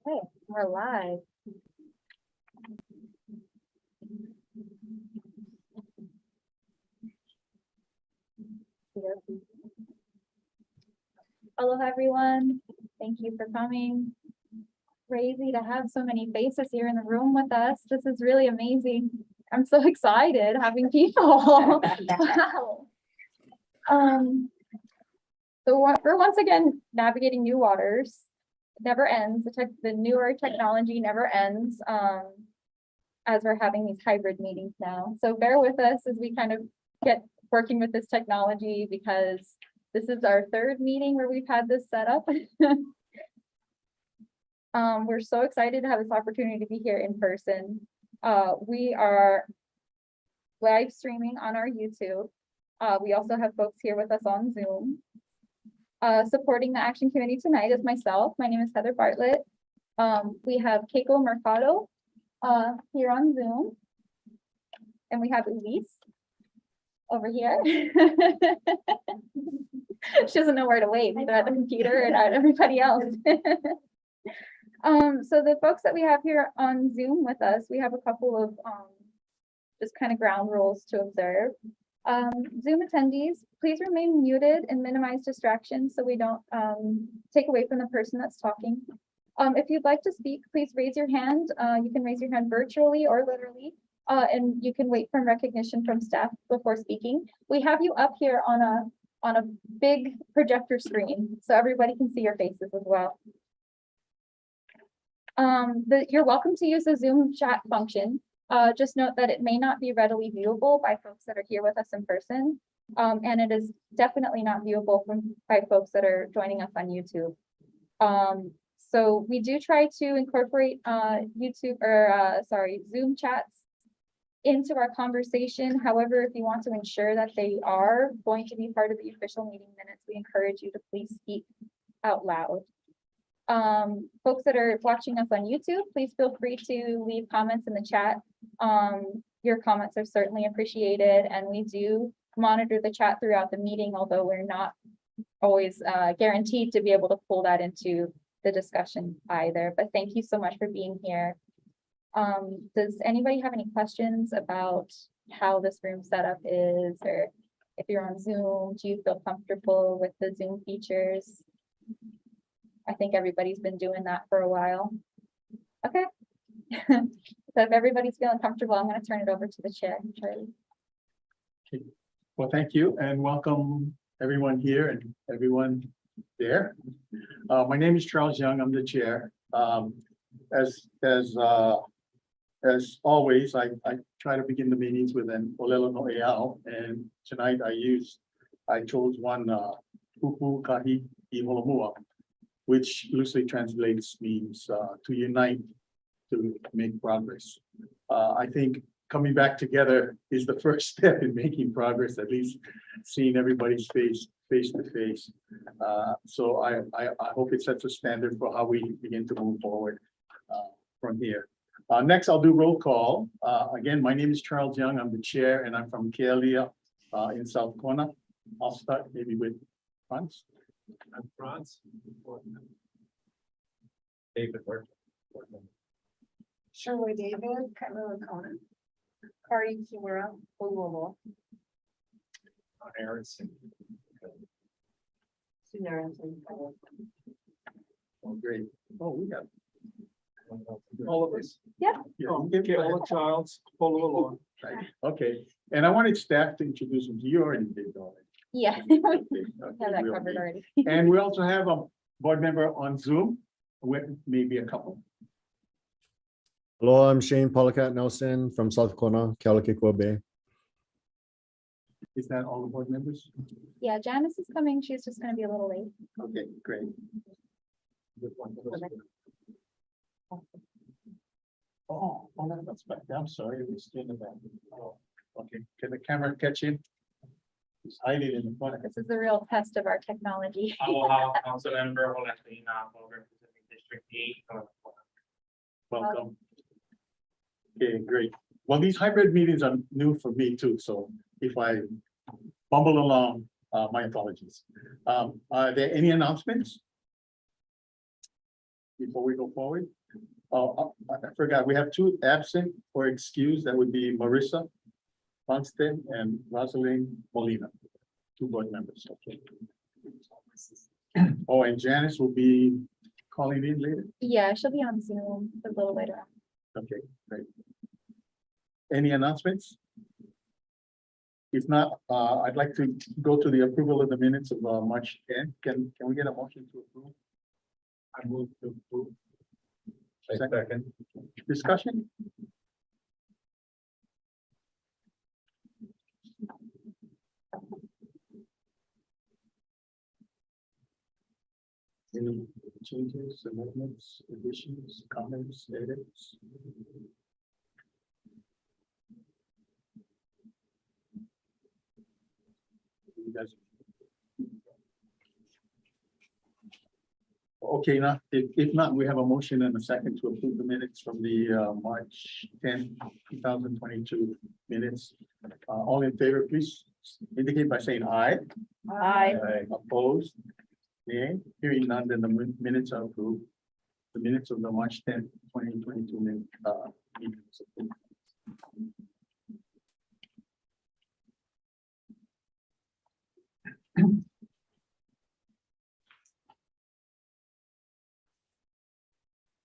Okay, we're live. Aloha, everyone. Thank you for coming. Crazy to have so many faces here in the room with us. This is really amazing. I'm so excited having people. Wow. So we're once again navigating new waters. It never ends. The newer technology never ends. As we're having these hybrid meetings now. So bear with us as we kind of get working with this technology, because this is our third meeting where we've had this set up. We're so excited to have this opportunity to be here in person. We are live streaming on our YouTube. We also have folks here with us on Zoom. Supporting the Action Committee tonight is myself. My name is Heather Bartlett. We have Keiko Mercado here on Zoom. And we have Elise over here. She doesn't know where to wave, either at the computer and at everybody else. So the folks that we have here on Zoom with us, we have a couple of just kind of ground rules to observe. Zoom attendees, please remain muted and minimize distractions so we don't take away from the person that's talking. If you'd like to speak, please raise your hand. You can raise your hand virtually or literally, and you can wait for recognition from staff before speaking. We have you up here on a big projector screen, so everybody can see your faces as well. You're welcome to use the Zoom chat function. Just note that it may not be readily viewable by folks that are here with us in person, and it is definitely not viewable by folks that are joining us on YouTube. So we do try to incorporate Zoom chats into our conversation. However, if you want to ensure that they are going to be part of the official meeting minutes, we encourage you to please speak out loud. Folks that are watching us on YouTube, please feel free to leave comments in the chat. Your comments are certainly appreciated, and we do monitor the chat throughout the meeting, although we're not always guaranteed to be able to pull that into the discussion either. But thank you so much for being here. Does anybody have any questions about how this room setup is, or if you're on Zoom, do you feel comfortable with the Zoom features? I think everybody's been doing that for a while. Okay. So if everybody's feeling comfortable, I'm going to turn it over to the chair, Charlie. Okay. Well, thank you and welcome everyone here and everyone there. My name is Charles Young. I'm the chair. As always, I try to begin the meetings with an Olelo no Eao, and tonight I chose one Pupu Kahi I Holomua, which loosely translates means to unite, to make progress. I think coming back together is the first step in making progress, at least seeing everybody's face to face. So I hope it sets a standard for how we begin to move forward from here. Next, I'll do roll call. Again, my name is Charles Young. I'm the chair, and I'm from Kailua in South Kona. I'll start maybe with Franz. I'm Franz. David Burke. Shirley David, Kailua Kona. Kari Kimura, Ololo. Aaron. Oh, great. Oh, we got. All of us. Yeah. Okay, All the childs, follow along. right. Okay, and I wanted staff to introduce them. You already did already. Yeah. Okay, Have that we'll covered do. already. And we also have a board member on Zoom with maybe a couple. Hello, I'm Shane Policat Nelson from South Kona, Kealakekua Bay. Is that all the board members? Yeah, Janice is coming. She's just going to be a little late. Okay, great. Oh, that's back. I'm sorry, it was in the back. Oh, okay, can the camera catch him? Just hide it in the corner. This is the real test of our technology. Aloha, Council Member Olatina, representing District 8. Welcome. Okay, great. Well, these hybrid meetings are new for me too, so if I bumble along, my apologies. Are there any announcements? before we go forward. I forgot, we have two absent or excused. That would be Marissa Constant and Rosalind Molina, two board members. Okay. Oh, and Janice will be calling in later. Yeah, she'll be on Zoom a little later on. Okay, great. Any announcements? If not, I'd like to go to the approval of the minutes of March 10. Can we get a motion to approve? I move to approve. Second. Discussion? Any changes, amendments, additions, comments, edits? You guys- Okay, now, if not, we have a motion and a second to approve the minutes from the March 10, 2022 minutes. All in favor, please indicate by saying aye. Aye. Opposed? Nay, hearing none, then the minutes are approved. The minutes of the March 10, 2022 meetings.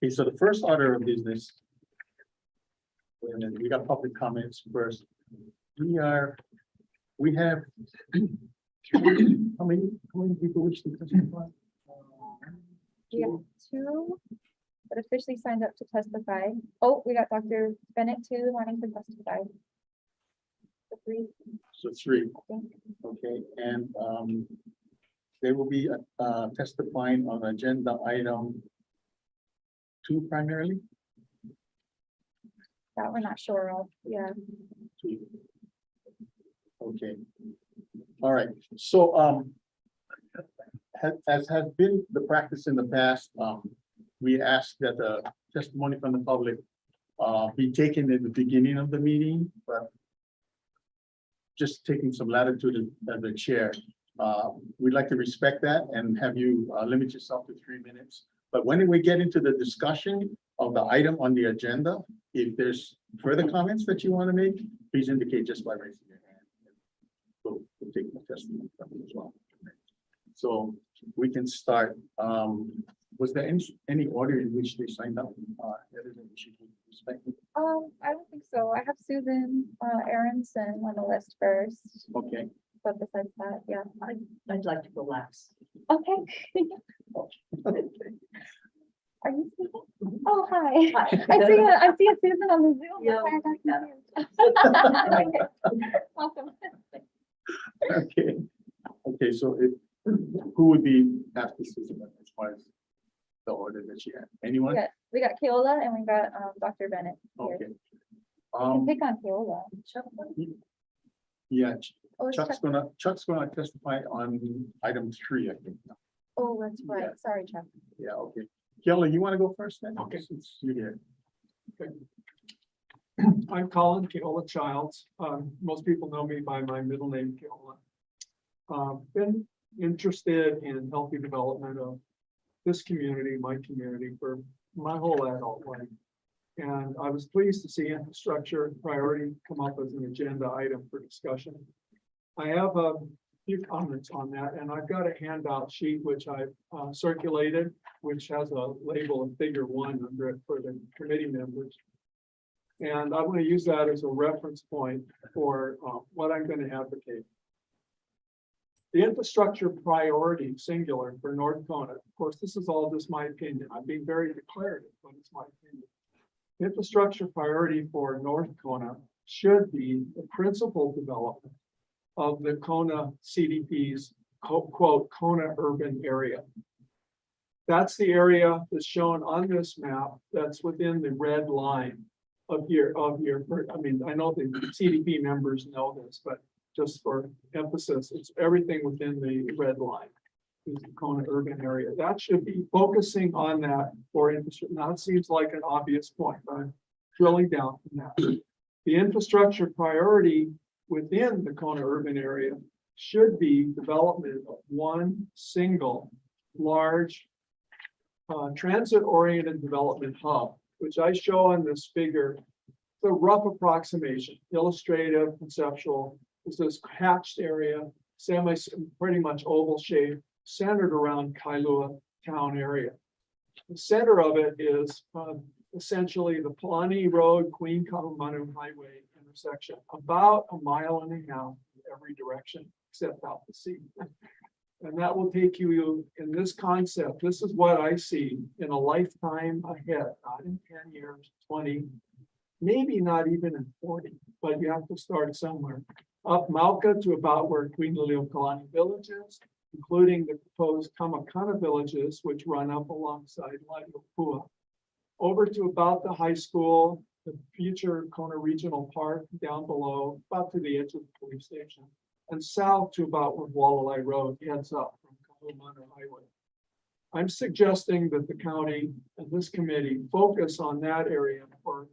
Okay, so the first order of business. And then we got public comments first. We have. How many people wish to testify? We have two that officially signed up to testify. Oh, we got Dr. Bennett too wanting to testify. The three, So three, I think. okay, and they will be testifying on agenda item 2 primarily. That we're not sure of, yeah. Two. Okay. All right, so as has been the practice in the past, we ask that the testimony from the public be taken at the beginning of the meeting, but just taking some latitude as the chair. We'd like to respect that and have you limit yourself to 3 minutes. But when we get into the discussion of the item on the agenda, if there's further comments that you want to make, please indicate just by raising your hand. We'll take the testimony from you as well. So we can start. Was there any order in which they signed up? Other than we should respect it? I don't think so. I have Susan Aronson on the list first, Okay. but besides that, yeah. I'd like to go last. Okay. Are you speaking? Oh, hi. I see a Susan on the Zoom. Yeah, That's why I got confused. Welcome. Okay. Okay, so who would be after Susan as far as the order that she had? Anyone? We got Kailua and we got Dr. Bennett here. Okay. You can pick on Kailua. Yeah, Oh, it's Chuck's gonna testify on item 3, I think. Oh, that's right. Yeah. Sorry, Chuck. Yeah, okay. Kelly, you want to go first then? Okay. Since you're here. I'm Colin Kailua Childs. Most people know me by my middle name, Kailua. Been interested in healthy development of this community, my community, for my whole adult life. And I was pleased to see infrastructure priority come up as an agenda item for discussion. I have a few comments on that, and I've got a handout sheet which I've circulated, which has a label of figure 1 under it for the committee members. And I'm going to use that as a reference point for what I'm going to advocate. The infrastructure priority, singular, for North Kona, of course, this is all just my opinion. I'm being very declarative, but it's my opinion. Infrastructure priority for North Kona should be the principal development of the Kona CDP's quote, Kona urban area. That's the area that's shown on this map that's within the red line of your, I mean, I know the CDP members know this, but just for emphasis, it's everything within the red line. Is the Kona urban area. That should be focusing on that for infrastructure. Now it seems like an obvious point, but I'm drilling down from that. The infrastructure priority within the Kona urban area should be development of one single large transit-oriented development hub, which I show on this figure. The rough approximation, illustrative, conceptual, is this hatched area, pretty much oval shape, centered around Kailua town area. The center of it is essentially the Palani Road, Queen Kahumanu Highway intersection, about 1.5 miles in every direction except out to sea. And that will take you in this concept. This is what I see in a lifetime ahead, not in 10 years, 20, maybe not even in 40, but you have to start somewhere. Up Mauka to about where Queen Liliuokalani Village is, including the proposed Kamakana villages, which run up alongside Laiopua. Over to about the high school, the future Kona Regional Park down below, about to the edge of the police station, and south to about where Walalai Road heads up from Kahumanu Highway. I'm suggesting that the county and this committee focus on that area for,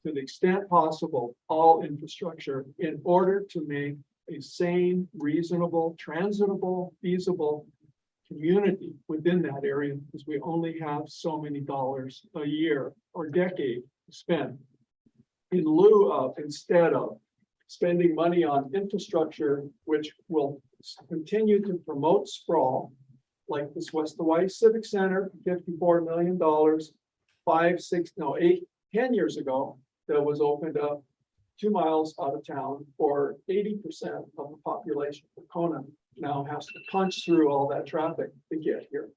to the extent possible, all infrastructure in order to make a sane, reasonable, transitable, feasible community within that area, because we only have so many dollars a year or decade to spend in lieu of, instead of spending money on infrastructure, which will continue to promote sprawl, like this West Hawaii Civic Center, $54 million, 10 years ago, that was opened up 2 miles out of town for 80% of the population of Kona now has to punch through all that traffic to get here.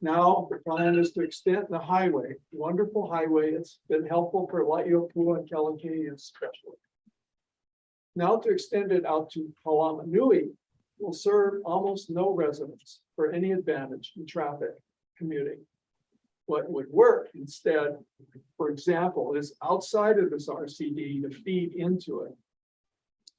Now, the plan is to extend the highway, wonderful highway. It's been helpful for Laiopua and Kealakea especially. Now to extend it out to Palamanui will serve almost no residents for any advantage in traffic commuting. What would work instead, for example, is outside of this RCD to feed into it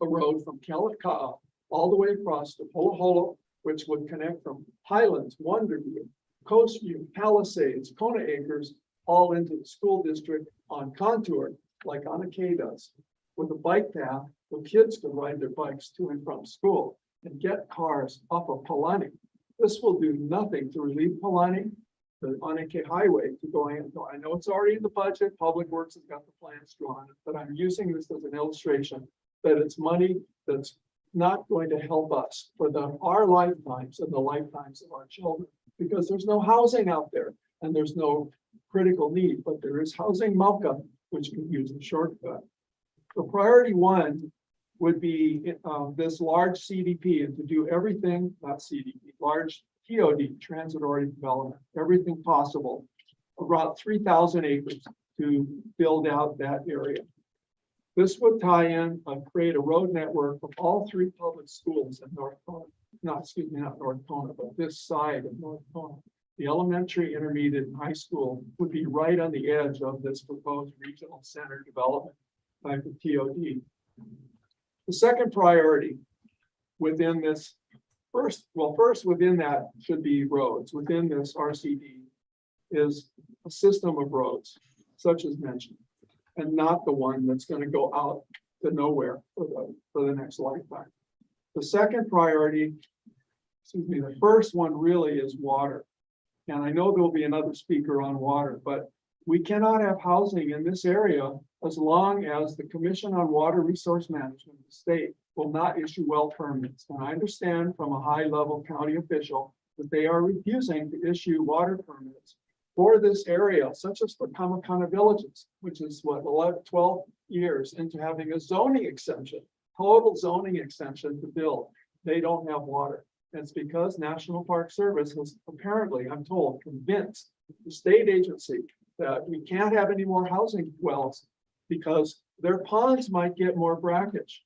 a road from Kealakea all the way across to Poloholo, which would connect from Highlands, Wonderview, Coastview, Palisades, Kona Acres, all into the school district on contour, like Anake does, with a bike path where kids can ride their bikes to and from school and get cars off of Palani. This will do nothing to relieve Palani, the Anake Highway to go in. I know it's already in the budget. Public Works has got the plans drawn, but I'm using this as an illustration that it's money that's not going to help us for our lifetimes and the lifetimes of our children, because there's no housing out there and there's no critical need, but there is housing Mauka, which can use a shortcut. So priority one would be this large CDP, and to do everything, not CDP, large TOD, transit-oriented development, everything possible, about 3,000 acres to build out that area. This would tie in and create a road network of all 3 public schools in North Kona. Not North Kona, but this side of North Kona. The elementary, intermediate, and high school would be right on the edge of this proposed regional center development type of TOD. The second priority within this, first within that should be roads. Within this RCD is a system of roads, such as mentioned, and not the one that's going to go out to nowhere for the next lifetime. The second priority, the first one really is water. And I know there will be another speaker on water, but we cannot have housing in this area as long as the Commission on Water Resource Management of the state will not issue well permits. And I understand from a high-level county official that they are refusing to issue water permits for this area, such as for Kamakana villages, which is what, 11, 12 years into having a zoning exemption, total zoning exemption to build. They don't have water. And it's because National Park Service has apparently, I'm told, convinced the state agency that we can't have any more housing wells because their ponds might get more brackage.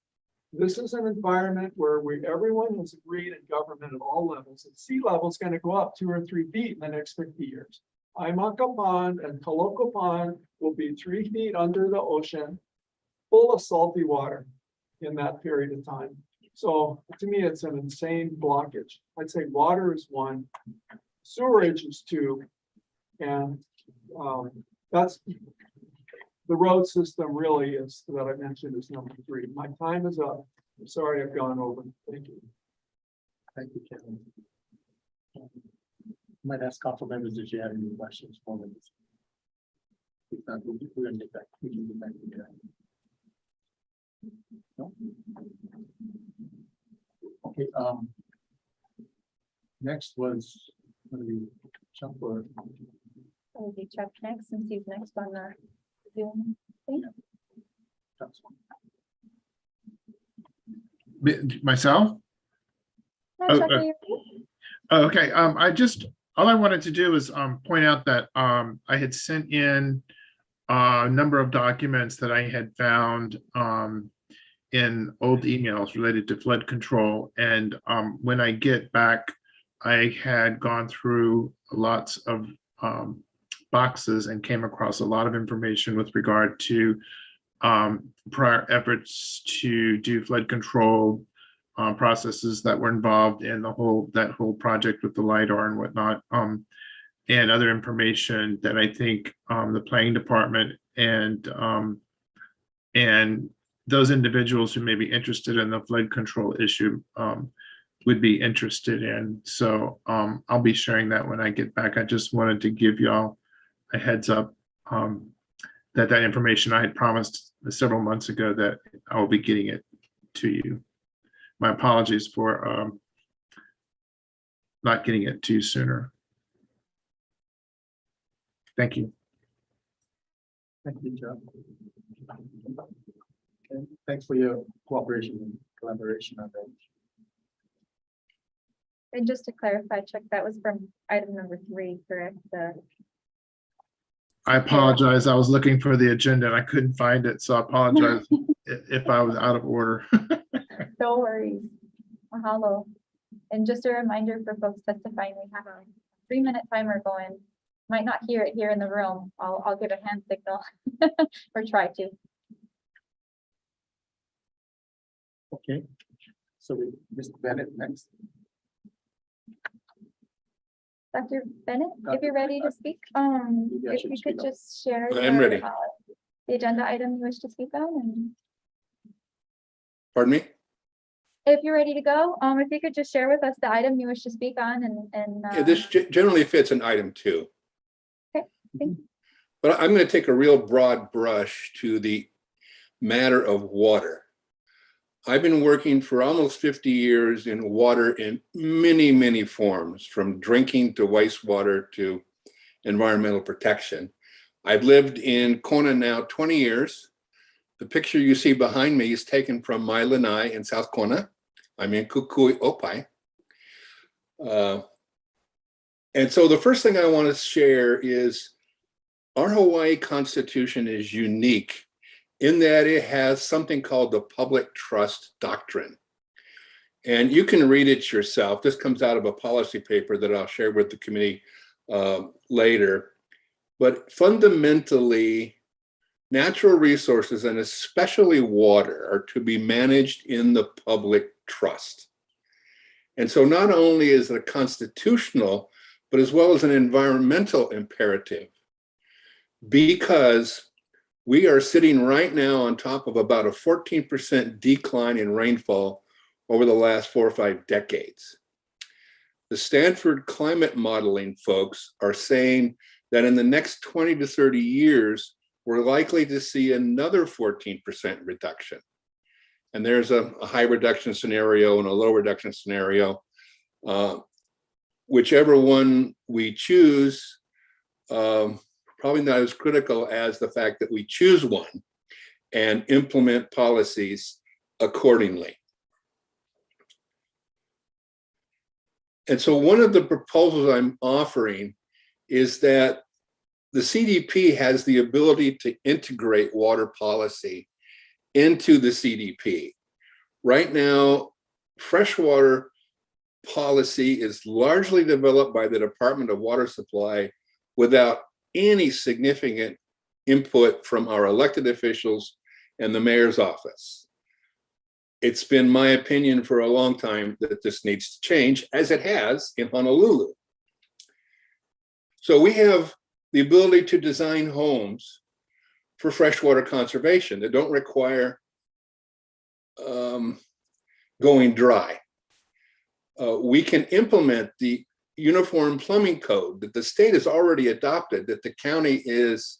This is an environment where everyone has agreed in government at all levels that sea level is going to go up 2 or 3 feet in the next 50 years. Aimaka Pond and Kaloko Pond will be 3 feet under the ocean, full of salty water in that period of time. So to me, it's an insane blockage. I'd say water is 1, sewerage is 2, and that's the road system really is that I mentioned is number 3. My time is up. I'm sorry I've gone over. Thank you. Thank you, Kevin. Might ask council members if you have any questions for them. If not, we're gonna get back, we can get back to that. No? Okay, next was, what do we jump for? Will be Chuck next, since he's next on the Zoom thing. Myself? Hi, Oh, Chuck, are you ready? Okay, all I wanted to do is point out that I had sent in a number of documents that I had found in old emails related to flood control. And when I get back, I had gone through lots of boxes and came across a lot of information with regard to prior efforts to do flood control processes that were involved in that whole project with the LiDAR and whatnot, and other information that I think the planning department and those individuals who may be interested in the flood control issue would be interested in. So I'll be sharing that when I get back. I just wanted to give y'all a heads up that information I had promised several months ago that I will be getting it to you. My apologies for not getting it to you sooner. Thank you. Thank you, Joe. Okay, thanks for your cooperation and collaboration on that. And just to clarify, Chuck, that was from item number 3, correct? I apologize. I was looking for the agenda and I couldn't find it, so I apologize if I was out of order. No worries. Mahalo. And just a reminder for folks testifying, we have a 3-minute timer going. Might not hear it here in the room. I'll give a hand signal or try to. Okay, so we, Mr. Bennett next. Dr. Bennett, if you're ready to speak, Maybe I if should you speak could up. just share. I am your, ready. The agenda item you wish to speak on, and Pardon me? if you're ready to go, if you could just share with us the item you wish to speak on and. Yeah, this generally fits in item 2. Okay, thank you. But I'm going to take a real broad brush to the matter of water. I've been working for almost 50 years in water in many, many forms, from drinking to wastewater to environmental protection. I've lived in Kona now 20 years. The picture you see behind me is taken from my lanai in South Kona. I'm in Kukui Opai. And so the first thing I want to share is our Hawaii Constitution is unique in that it has something called the Public Trust Doctrine. And you can read it yourself. This comes out of a policy paper that I'll share with the committee later. But fundamentally, natural resources, and especially water, are to be managed in the public trust. And so not only is it a constitutional, but as well as an environmental imperative, because we are sitting right now on top of about a 14% decline in rainfall over the last 4 or 5 decades. The Stanford climate modeling folks are saying that in the next 20 to 30 years, we're likely to see another 14% reduction. And there's a high reduction scenario and a low reduction scenario. Whichever one we choose, probably not as critical as the fact that we choose one and implement policies accordingly. And so one of the proposals I'm offering is that the CDP has the ability to integrate water policy into the CDP. Right now, freshwater policy is largely developed by the Department of Water Supply without any significant input from our elected officials and the mayor's office. It's been my opinion for a long time that this needs to change, as it has in Honolulu. So we have the ability to design homes for freshwater conservation that don't require going dry. We can implement the uniform plumbing code that the state has already adopted that the county is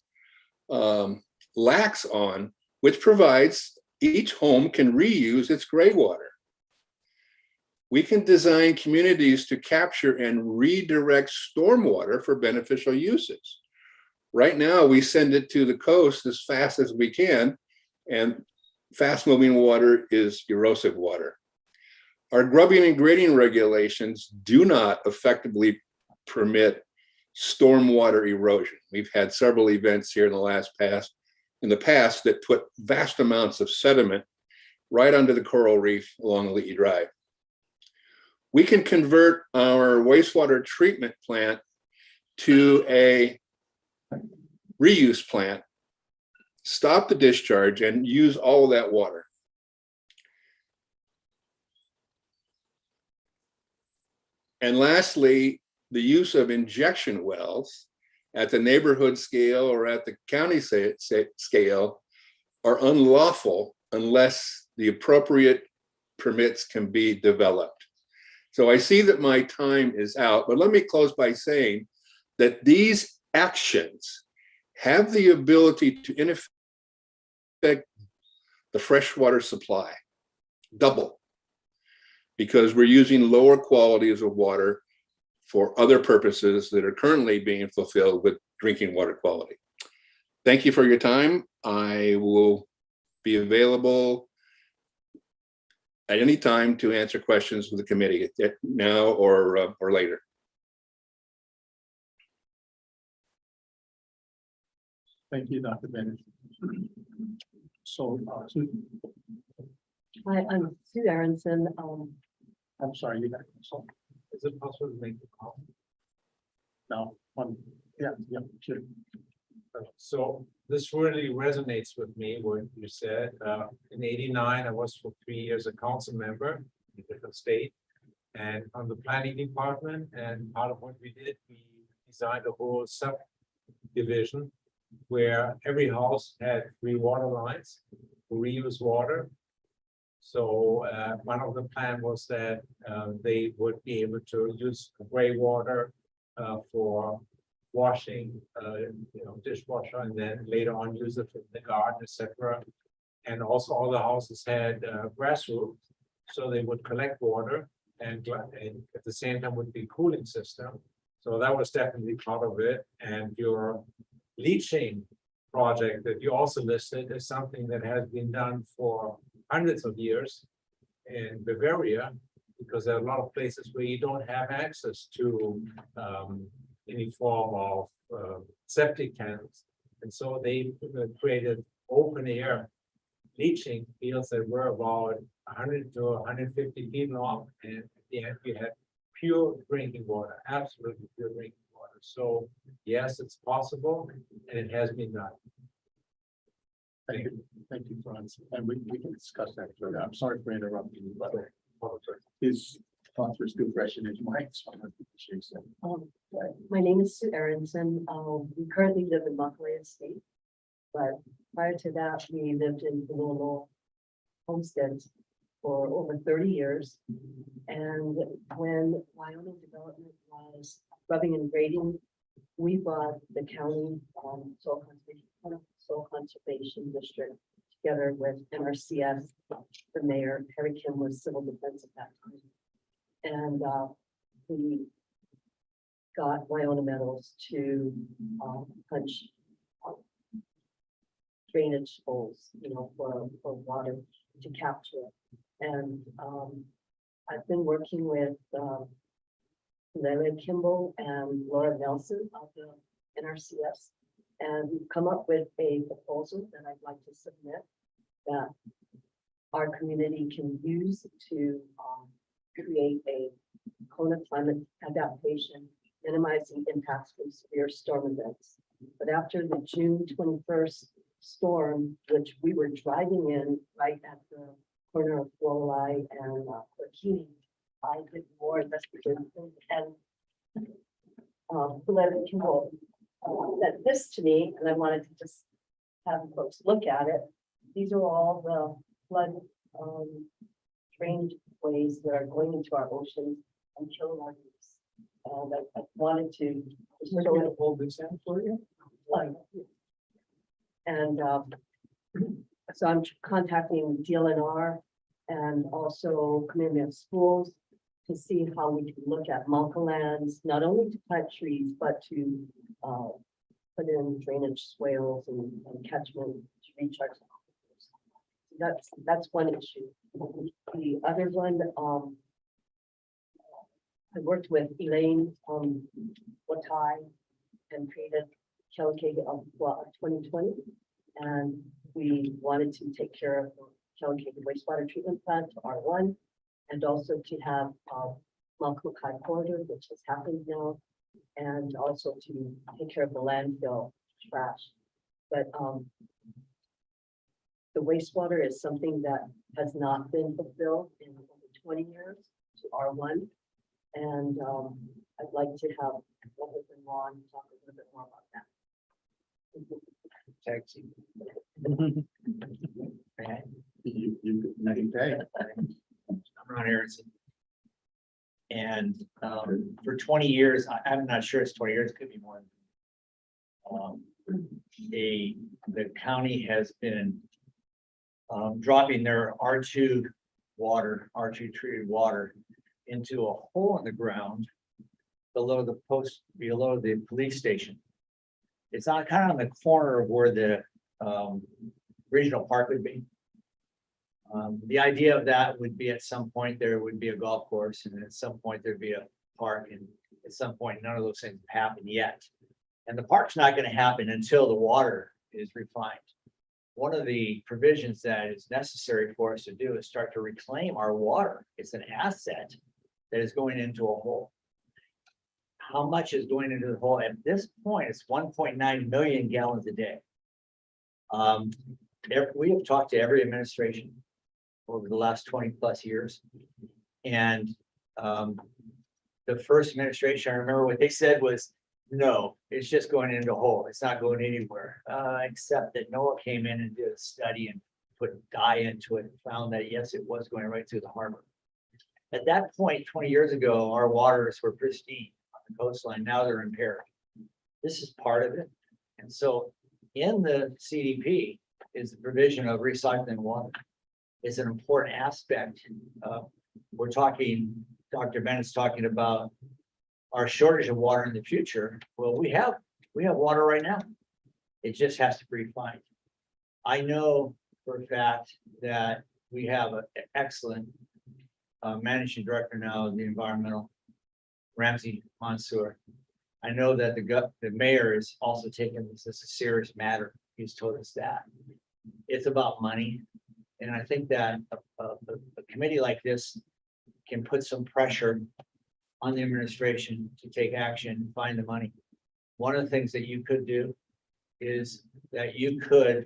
lax on, which provides each home can reuse its gray water. We can design communities to capture and redirect stormwater for beneficial uses. Right now, we send it to the coast as fast as we can, and fast-moving water is erosive water. Our grubbing and grading regulations do not effectively permit stormwater erosion. We've had several events here in the past that put vast amounts of sediment right under the coral reef along Leahy Drive. We can convert our wastewater treatment plant to a reuse plant, stop the discharge, and use all of that water. And lastly, the use of injection wells at the neighborhood scale or at the county scale are unlawful unless the appropriate permits can be developed. So I see that my time is out, but let me close by saying that these actions have the ability to in effect the freshwater supply double, because we're using lower qualities of water for other purposes that are currently being fulfilled with drinking water quality. Thank you for your time. I will be available at any time to answer questions with the committee now or later. Thank you, Dr. Bennett. So, Hi, I'm Sue Aronson. I'm sorry, you got, so, Is it possible to make the call? now, yeah, sure. So this really resonates with me, what you said. In '89, I was for 3 years a council member in a different state and on the planning department. And part of what we did, we designed a whole subdivision where every house had 3 water lines to reuse water. So one of the plan was that they would be able to use gray water for washing, dishwasher, and then later on use it in the garden, etc. And also all the houses had grass roofs, so they would collect water and at the same time would be cooling system. So that was definitely part of it. And your leaching project that you also listed is something that has been done for hundreds of years in Bavaria, because there are a lot of places where you don't have access to any form of septic tanks. And so they created open air leaching fields that were about 100 to 150 feet long. And at the end, you had pure drinking water, absolutely pure drinking water. So yes, it's possible, and it has been done. Thank you, Franz. And we can discuss that further. I'm sorry for interrupting you, but his thoughts were still fresh in his mind, so I appreciate that. My name is Sue Aronson. We currently live in Monterey State, but prior to that, we lived in little homesteads for over 30 years. And when Wyoming Development was rubbing and grading, we brought the county soil conservation district together with NRCS. The mayor, Harry Kim, was civil defense at that time. And we got Wyoming Metals to punch drainage holes, for water to capture it. And I've been working with Larry Kimball and Laura Nelson of the NRCS, and we've come up with a proposal that I'd like to submit that our community can use to create a Kona climate adaptation, minimizing impacts from severe storm events. But after the June 21st storm, which we were driving in right at the corner of Walleye and Burkini, I did more investigation and Larry Kimball sent this to me, and I wanted to just have folks look at it. These are all the flood drainage ways that are going into our oceans and killing our reefs. And I wanted to. Maybe I'll hold this in for you. And so I'm contacting DLNR and also Community of Schools to see how we can look at multiple lands, not only to plant trees, but to put in drainage swales and catchment to recharge. That's one issue. The other one, I worked with Elaine Watai and created Kealakekua of 2020. And we wanted to take care of Kealakekua wastewater treatment plant to R1 and also to have Malkukai corridor, which has happened now, and also to take care of the landfill trash. But the wastewater is something that has not been fulfilled in over 20 years to R1. And I'd like to have Ron talk a little bit more about that. Taxi. Okay. I'm Ron Aronson. And for 20 years, I'm not sure it's 20 years, it could be more. The county has been dropping their R2 water, R2 treated water into a hole in the ground below the police station. It's on kind of on the corner of where the regional park would be. The idea of that would be at some point there would be a golf course, and then at some point there'd be a park, and at some point none of those things have happened yet. And the park's not going to happen until the water is refined. One of the provisions that is necessary for us to do is start to reclaim our water. It's an asset that is going into a hole. How much is going into the hole? At this point, it's 1.9 million gallons a day. We have talked to every administration over the last 20 plus years. And the first administration, I remember what they said was, no, it's just going into a hole. It's not going anywhere. Except that NOAA came in and did a study and put dye into it and found that, yes, it was going right through the harbor. At that point, 20 years ago, our waters were pristine on the coastline. Now they're impaired. This is part of it. And so in the CDP is the provision of recycling water. It's an important aspect. We're talking, Dr. Bennett's talking about our shortage of water in the future. Well, we have water right now. It just has to be refined. I know for a fact that we have an excellent managing director now of the environmental, Ramsey Mansour. I know that the mayor is also taking this as a serious matter. He's told us that. It's about money. And I think that a committee like this can put some pressure on the administration to take action and find the money. One of the things that you could do is that you could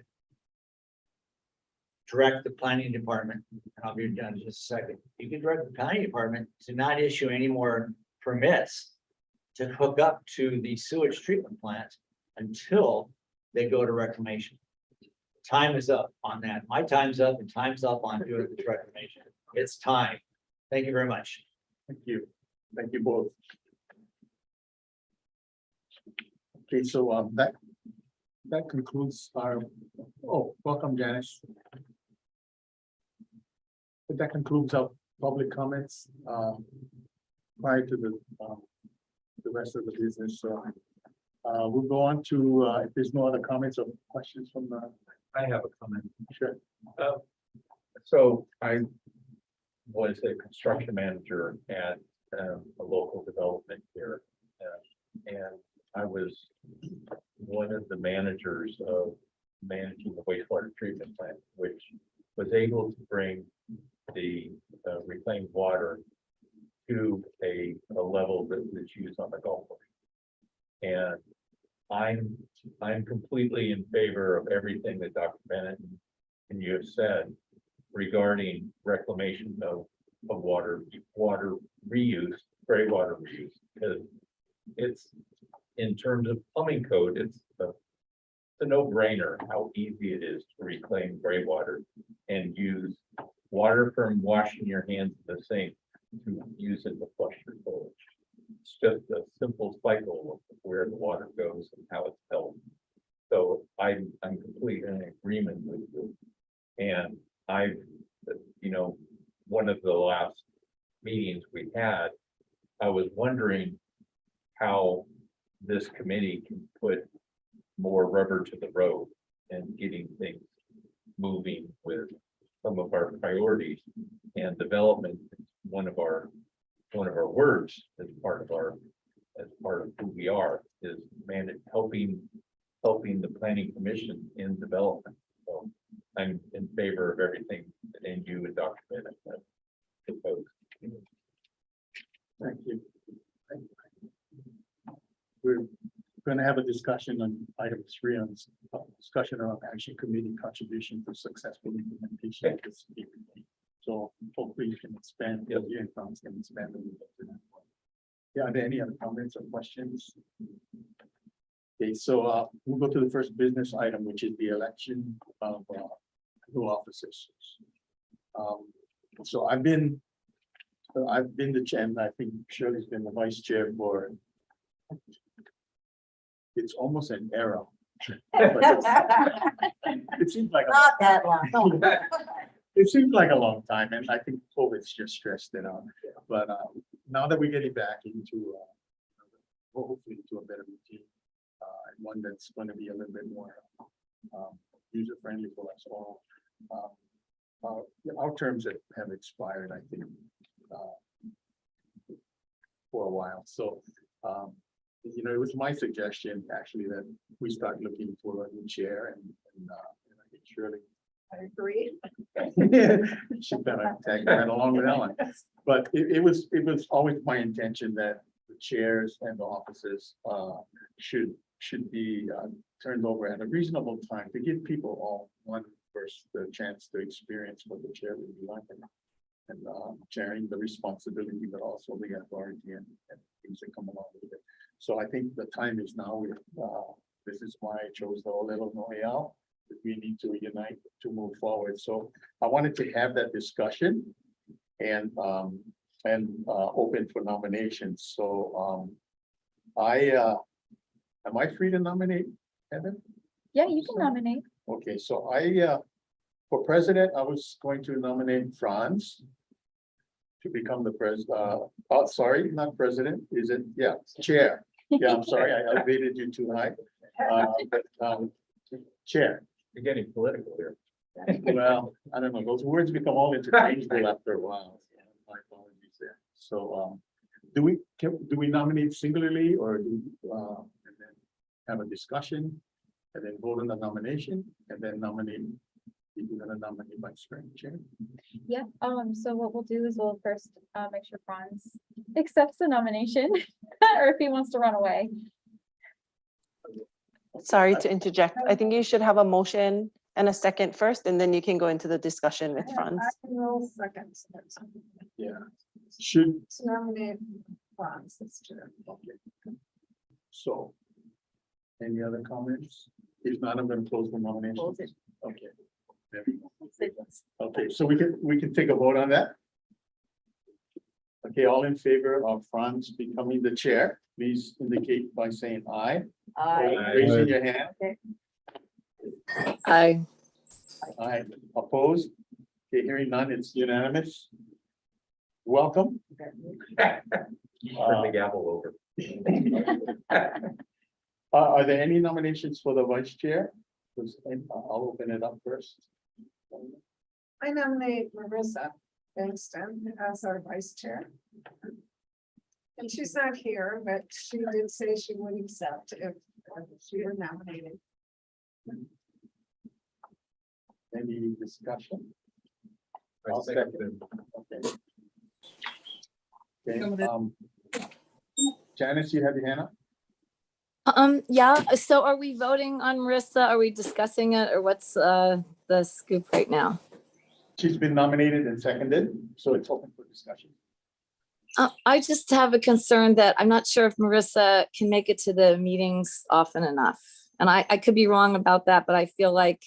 direct the planning department, and I'll be done in just a second. You can direct the planning department to not issue any more permits to hook up to the sewage treatment plant until they go to reclamation. Time is up on that. My time's up and time's up on doing the reclamation. It's time. Thank you very much. Thank you. Thank you both. Okay, so that concludes our, welcome, Janice. That concludes our public comments prior to the rest of the business. So we'll go on to if there's no other comments or questions from the. I have a comment. Sure. So I was a construction manager at a local development here. And I was one of the managers of managing the wastewater treatment plant, which was able to bring the reclaimed water to a level that was used on the Gulf course. And I'm completely in favor of everything that Dr. Bennett and you have said regarding reclamation of water reuse, gray water reuse, because it's, in terms of plumbing code, it's a no-brainer how easy it is to reclaim gray water and use water from washing your hands in the sink to use it to flush your toilet. it's just a simple cycle of where the water goes and how it's held. So I'm completely in agreement with you. And one of the last meetings we had, I was wondering how this committee can put more rubber to the road and getting things moving with some of our priorities, and development is one of our words as part of who we are, is helping the planning commission in development. So I'm in favor of everything that you and Dr. Bennett have proposed. Thank you. We're going to have a discussion on item 3 on discussion around action committee contribution to successful implementation of this. So hopefully you can expand, you and Franz can expand a little bit to that point. Yeah, are there any other comments or questions? Okay, so we'll go to the first business item, which is the election of new officers. So I've been the chair, and I think Shirley's been the vice chair for, it's almost an era. It seems like Not that long. it seems like a long time, and I think COVID's just stressed it out. But now that we're getting back into hopefully into a better routine, and one that's going to be a little bit more user friendly for us all. Our terms have expired, I think, for a while. So, it was my suggestion actually that we start looking for a new chair, and I think Shirley. I agree. She better tag that along with Ellen. But it was always my intention that the chairs and the offices should be turned over at a reasonable time to give people all first the chance to experience what the chair would be like, and sharing the responsibility, but also the authority and things that come along with it. So I think the time is now. This is why I chose the Olelo Noeau. We need to unite to move forward. So I wanted to have that discussion and open for nominations. So am I free to nominate, Evan? Yeah, you can nominate. Okay, so for president, I was going to nominate Franz to become the president. Oh, sorry, not president, is it? Yeah, chair. Yeah, I'm sorry, I elevated you too high. Chair. You're getting political here. Well, I don't know, those words become all interchangeable after a while. My apologies there. So, do we nominate singularly, or do and then have a discussion and then vote on the nomination and then nominate? You're gonna nominate vice chair? Yeah, so what we'll do is we'll first make sure Franz accepts the nomination, or if he wants to run away. Sorry to interject. I think you should have a motion and a second first, and then you can go into the discussion with Franz. Seconds. Yeah. Should, Nominate Franz. okay. So, any other comments? If not, I'm gonna close the nomination. Close it. Okay. There we go. Okay, so we can take a vote on that. Okay, all in favor of Franz becoming the chair, please indicate by saying aye. I Raising your hand. Aye. Aye. Opposed? Okay, hearing none, it's unanimous. Welcome. Turn the gavel over. Are there any nominations for the vice chair? I'll open it up first. I nominate Marissa Bankston as our vice chair. And she's not here, but she did say she would accept if she were nominated. Any discussion? I I'll second second. Okay. Okay, Janice, you have your hand up? Yeah, so are we voting on Marissa? Are we discussing it, or what's the scoop right now? She's been nominated and seconded, so it's open for discussion. I just have a concern that I'm not sure if Marissa can make it to the meetings often enough. And I could be wrong about that, but I feel like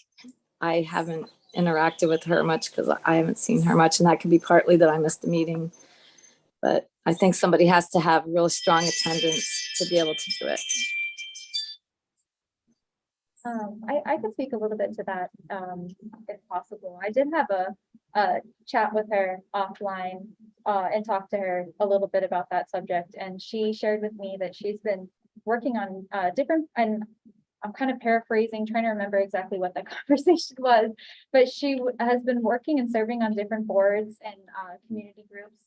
I haven't interacted with her much because I haven't seen her much, and that could be partly that I missed the meeting. But I think somebody has to have real strong attendance to be able to do it. I could speak a little bit to that, if possible. I did have a chat with her offline, and talked to her a little bit about that subject, and she shared with me that she's been working on, different, and I'm kind of paraphrasing, trying to remember exactly what the conversation was, but she has been working and serving on different boards and, community groups,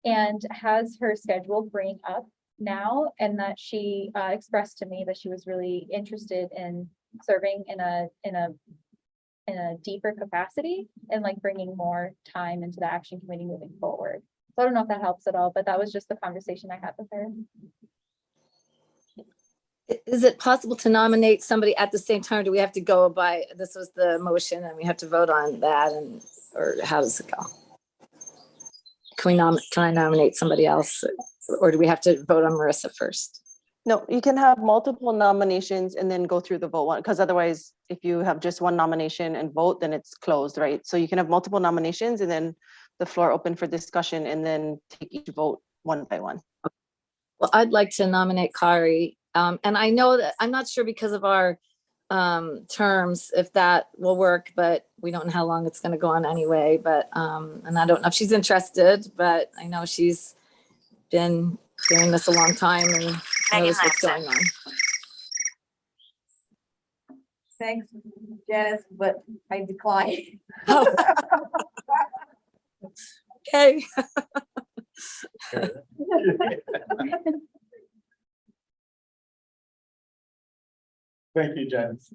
and has her schedule freeing up now, and that she, expressed to me that she was really interested in serving in a deeper capacity and like bringing more time into the action committee moving forward. So I don't know if that helps at all, but that was just the conversation I had with her. Is it possible to nominate somebody at the same time? Do we have to go by, this was the motion and we have to vote on that, and, or how does it go? Can I nominate somebody else, or do we have to vote on Marissa first? No, you can have multiple nominations and then go through the vote one, because otherwise, if you have just one nomination and vote, then it's closed, right? So you can have multiple nominations and then the floor open for discussion and then take each vote one by one. Well, I'd like to nominate Kari. And I know that, I'm not sure because of our terms, if that will work, but we don't know how long it's gonna go on anyway, but, and I don't know if she's interested, but I know she's been doing this a long time and knows what's going on. Thanks, Janice, but I decline. Oh. Okay. Thank you, Janice.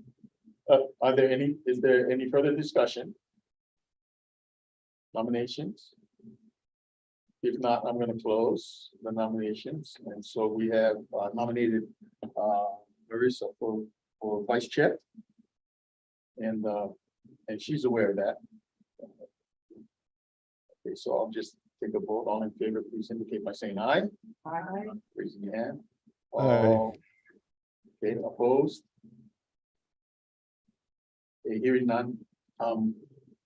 Is there any further discussion? Nominations? If not, I'm going to close the nominations. And so we have nominated Marissa for vice chair. And she's aware of that. Okay, so I'll just take a vote. All in favor, please indicate by saying aye. Aye. Raising your hand. Aye. All- Okay, opposed? Okay, hearing none,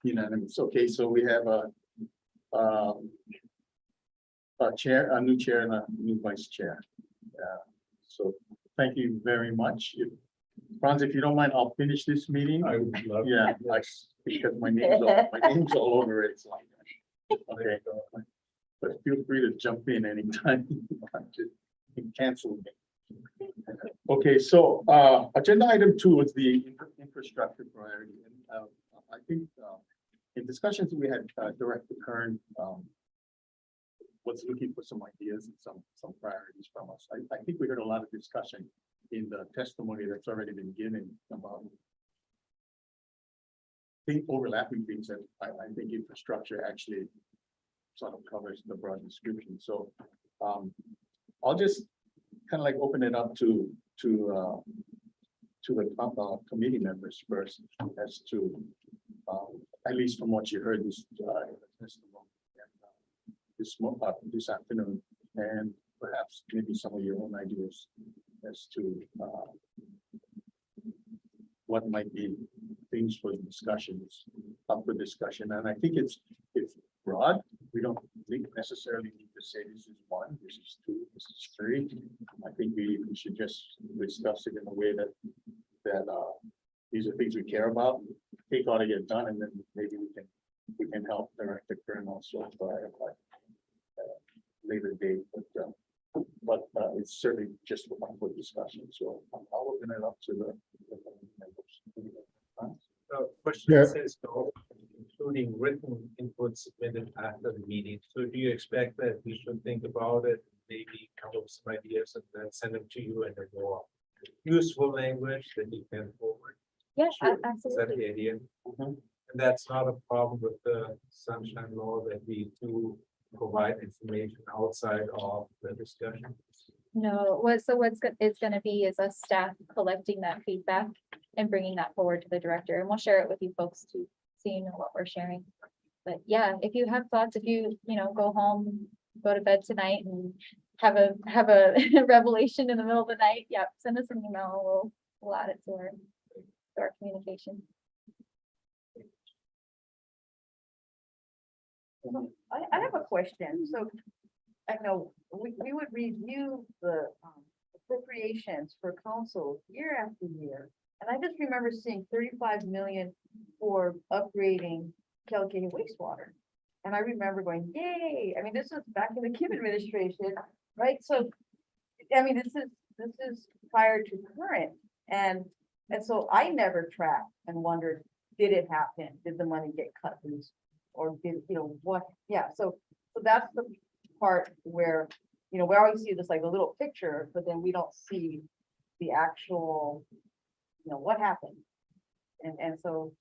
unanimous. Okay, so we have a chair, a new chair and a new vice chair. So thank you very much. Franz, if you don't mind, I'll finish this meeting. I would love. Yeah, because my name's all over it. So, okay, but feel free to jump in anytime you want to cancel me. Okay, so agenda item 2 is the infrastructure priority. And I think in discussions we had, Director Kern was looking for some ideas and some priorities from us. I think we heard a lot of discussion in the testimony that's already been given about overlapping things that I think infrastructure actually sort of covers the broad description. So I'll just kind of like open it up to the committee members first, as to at least from what you heard this afternoon, and perhaps maybe some of your own ideas as to what might be things for discussions, up for discussion. And I think it's broad. We don't necessarily need to say this is 1, this is 2, this is 3. I think we should just discuss it in a way that these are things we care about, take ought to get done, and then maybe we can help Director Kern also by later date. But it's certainly just for discussion. So I'll open it up to the members. Question Yeah. says, including written input submitted after the meeting. So do you expect that we should think about it, maybe come up with some ideas and then send them to you in a more useful language that you can forward? Yes, Is that absolutely. the idea? Mhm. And that's not a problem with the sunshine law, that we do provide information outside of the discussion? No, what's gonna be is us staff collecting that feedback and bringing that forward to the director, and we'll share it with you folks too, so you know what we're sharing. But yeah, if you have thoughts, if you go home, go to bed tonight and have a revelation in the middle of the night, yeah, send us an email, we'll add it to our communication. I have a question. So I know, we would review the appropriations for council year after year. And I just remember seeing 35 million for upgrading Kealakekua wastewater. And I remember going, yay, I mean, this was back in the Kim administration, right? So, I mean, this is prior to current. And so I never tracked and wondered, did it happen? Did the money get cut loose? Or did, what? Yeah, so that's the part where, we always see this like a little picture, but then we don't see the actual, what happened. And so,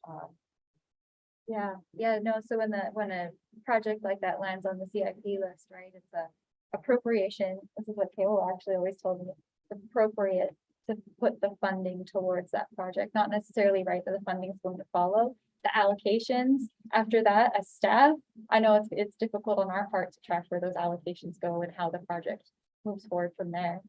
Yeah, no, so when a project like that lands on the CIP list, right, it's a appropriation, this is what Kayla actually always told me, it's appropriate to put the funding towards that project, not necessarily right that the funding is going to follow. The allocations after that, as staff, I know it's difficult on our part to track where those allocations go and how the project moves forward from there.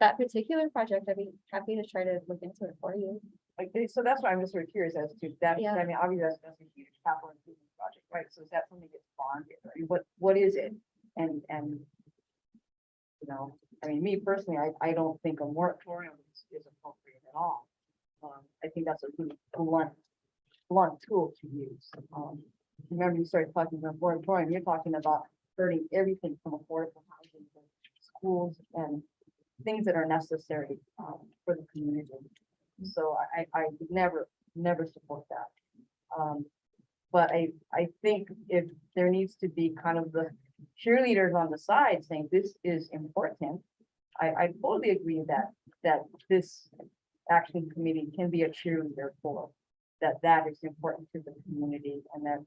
That particular project, I'd be happy to try to look into it for you. like, so that's why I'm just sort of curious as to that. Yeah. I mean, obviously that's a huge capital improvement project, right? So is that something that's bonded? I mean, what is it? And, I mean, me personally, I don't think a moratorium is appropriate at all. I think that's a really blunt tool to use. Remember you started talking about moratorium, you're talking about hurting everything from affordable housing to schools and things that are necessary for the community. So I would never support that. But I think if there needs to be kind of the cheerleaders on the side saying this is important, I totally agree that this action committee can be a cheerleader for that is important to the community. And then,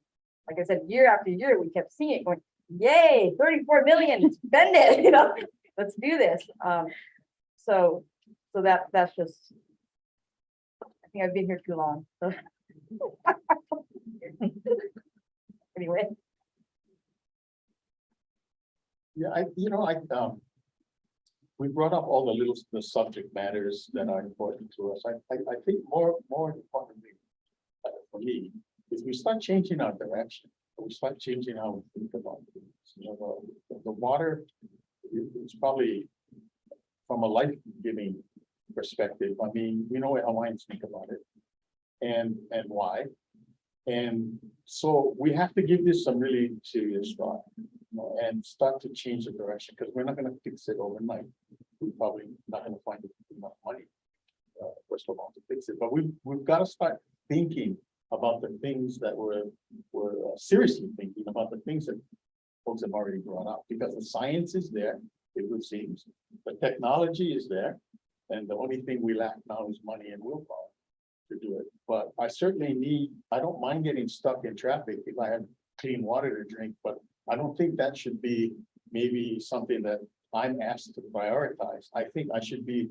like I said, year after year, we kept seeing it going, yay, 34 million, spend it, let's do this. So that's just, I think I've been here too long. So. Anyway. Yeah, we brought up all the subject matters that are important to us. I think more importantly for me is we start changing our direction. We start changing how we think about things. The water is probably from a life-giving perspective. I mean, we know what Hawaiians think about it and why. And so we have to give this some really serious thought, and start to change the direction, because we're not going to fix it overnight. We're probably not going to find enough money, first of all, to fix it. But we've got to start thinking about the things that we're seriously thinking about, the things that folks have already brought up, because the science is there, it would seem, the technology is there, and the only thing we lack now is money and willpower to do it. But I certainly I don't mind getting stuck in traffic if I have clean water to drink, but I don't think that should be maybe something that I'm asked to prioritize. I think I should be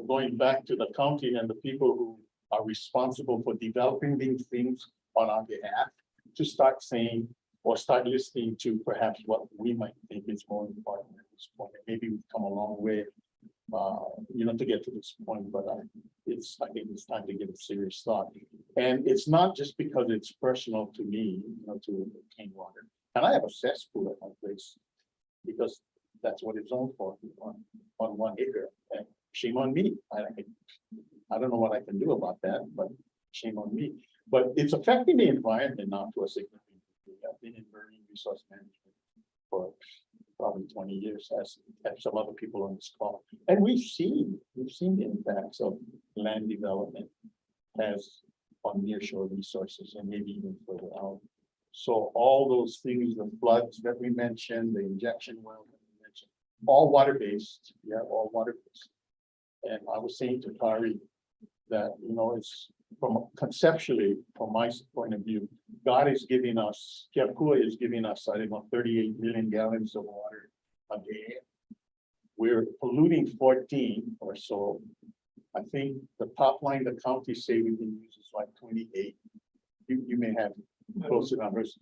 going back to the county and the people who are responsible for developing these things on our behalf to start saying, or start listening to perhaps what we might think is more important at this point. Maybe we've come a long way, to get to this point, but I think it's time to give it serious thought. And it's not just because it's personal to me, to obtain water. And I have a cesspool at my place because that's what it's zoned for on 1 acre. And shame on me. I don't know what I can do about that, but shame on me. But it's affecting the environment now to a significant degree. I've been in marine resource management for probably 20 years, as some other people on this call. And we've seen the impacts of land development as on nearshore resources and maybe even further out. So all those things, the floods that we mentioned, the injection wells that we mentioned, all water-based, all water-based. And I was saying to Kari that, it's conceptually, from my point of view, God is giving us, Kealakekua is giving us, I think, about 38 million gallons of water a day. We're polluting 14 or so. I think the top line, the county say we can use is like 28. You may have closer numbers.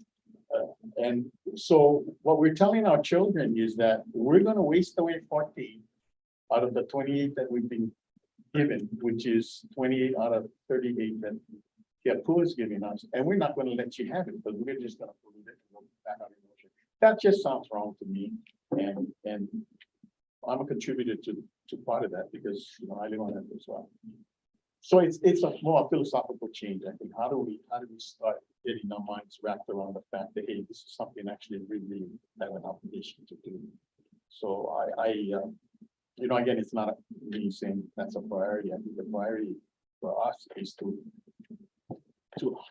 And so what we're telling our children is that we're going to waste away 14 out of the 28 that we've been given, which is 28 out of 38 that Kealakekua is giving us, and we're not going to let you have it, but we're just going to pollute it and go back on the ocean. That just sounds wrong to me, And I'm a contributor to part of that because, I live on it as well. So it's a more philosophical change, I think. How do we start getting our minds wrapped around the fact that, hey, this is something actually we really have an obligation to do. So again, it's not me saying that's a priority. I think the priority for us is to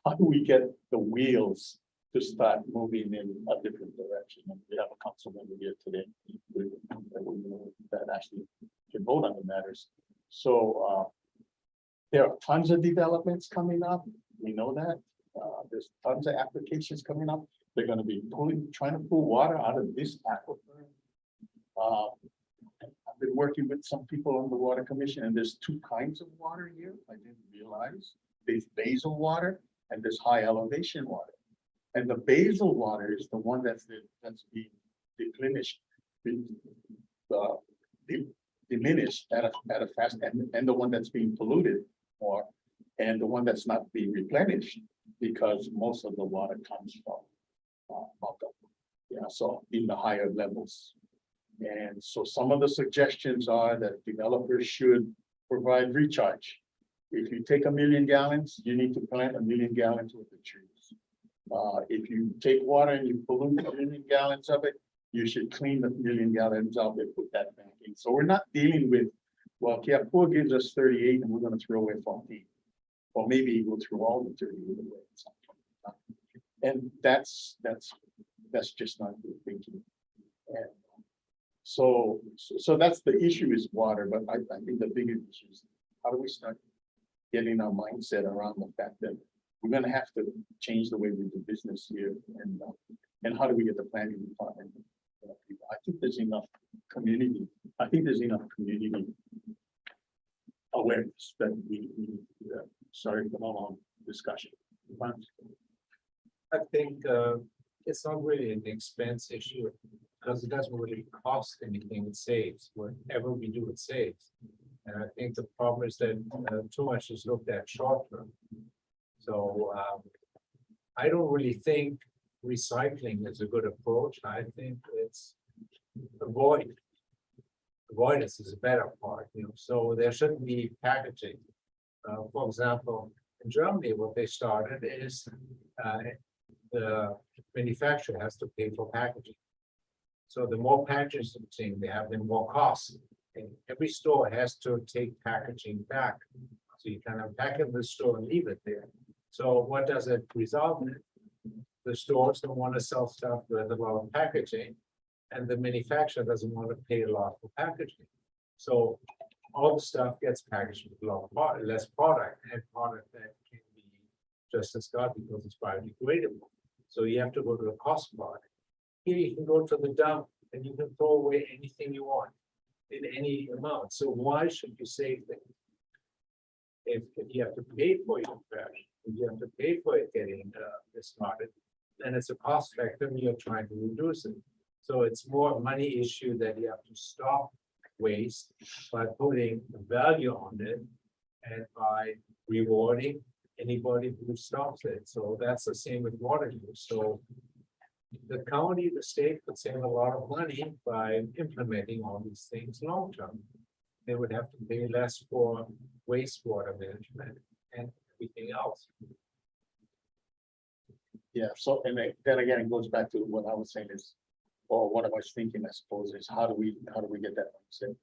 how do we get the wheels to start moving in a different direction? And we have a council member here today that actually can vote on the matters. So there are tons of developments coming up. We know that. There's tons of applications coming up. They're going to be trying to pull water out of this aquifer. I've been working with some people on the Water Commission, and there's two kinds of water here. I didn't realize. There's basal water and there's high elevation water. And the basal water is the one that's being diminished at a fast, and the one that's being polluted more, and the one that's not being replenished because most of the water comes from so in the higher levels. And so some of the suggestions are that developers should provide recharge. If you take 1 million gallons, you need to plant 1 million gallons worth of trees. If you take water and you pollute 1 million gallons of it, you should clean the 1 million gallons out and put that back in. So we're not dealing with, well, Kiapua gives us 38 and we're going to throw away 14. Or maybe we'll throw all the 38 away at some point. And that's just not good thinking. And so that's the issue is water, but I think the bigger issue is how do we start getting our mindset around the fact that we're going to have to change the way we do business here, and how do we get the planning department? I think there's enough community. I think there's enough community awareness that we sorry for the long discussion. I think it's not really an expense issue because it doesn't really cost anything. It saves. Whatever we do, it saves. And I think the problem is that too much is looked at short term. So I don't really think recycling is a good approach. I think it's avoidance is a better part. So there shouldn't be packaging. For example, in Germany, what they started is the manufacturer has to pay for packaging. So the more packaging they have, the more costs. And every store has to take packaging back. So you can unpack it in the store and leave it there. So what does it result in? The stores don't want to sell stuff with a lot of packaging, and the manufacturer doesn't want to pay a lot for packaging. So all the stuff gets packaged with a lot of less product, and product that can be just as good because it's biodegradable. So you have to go to the cost part. Here you can go to the dump and you can throw away anything you want in any amount. So why should you save things? If you have to pay for your trash, if you have to pay for it getting discarded, then it's a cost factor and you're trying to reduce it. So it's more a money issue that you have to stop waste by putting a value on it and by rewarding anybody who stops it. So that's the same with water use. So the county, the state could save a lot of money by implementing all these things long term. They would have to pay less for wastewater management and everything else. Yeah, so and then again, it goes back to what I was saying is, or what I was thinking, I suppose, is how do we get that mindset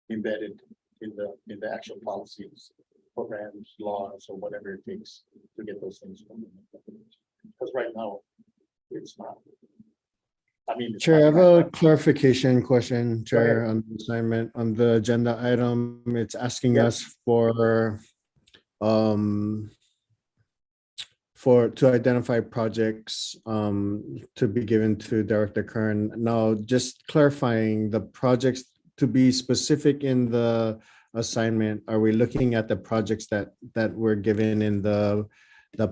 embedded in the actual policies, programs, laws, or whatever it takes to get those things going. Because right now, it's not. I mean, it's Chair, I not- have a clarification question, Chair, on the assignment on the agenda item. It's asking Yeah. us to identify projects to be given to Director Kern. Now, just clarifying the projects to be specific in the assignment, are we looking at the projects that were given in the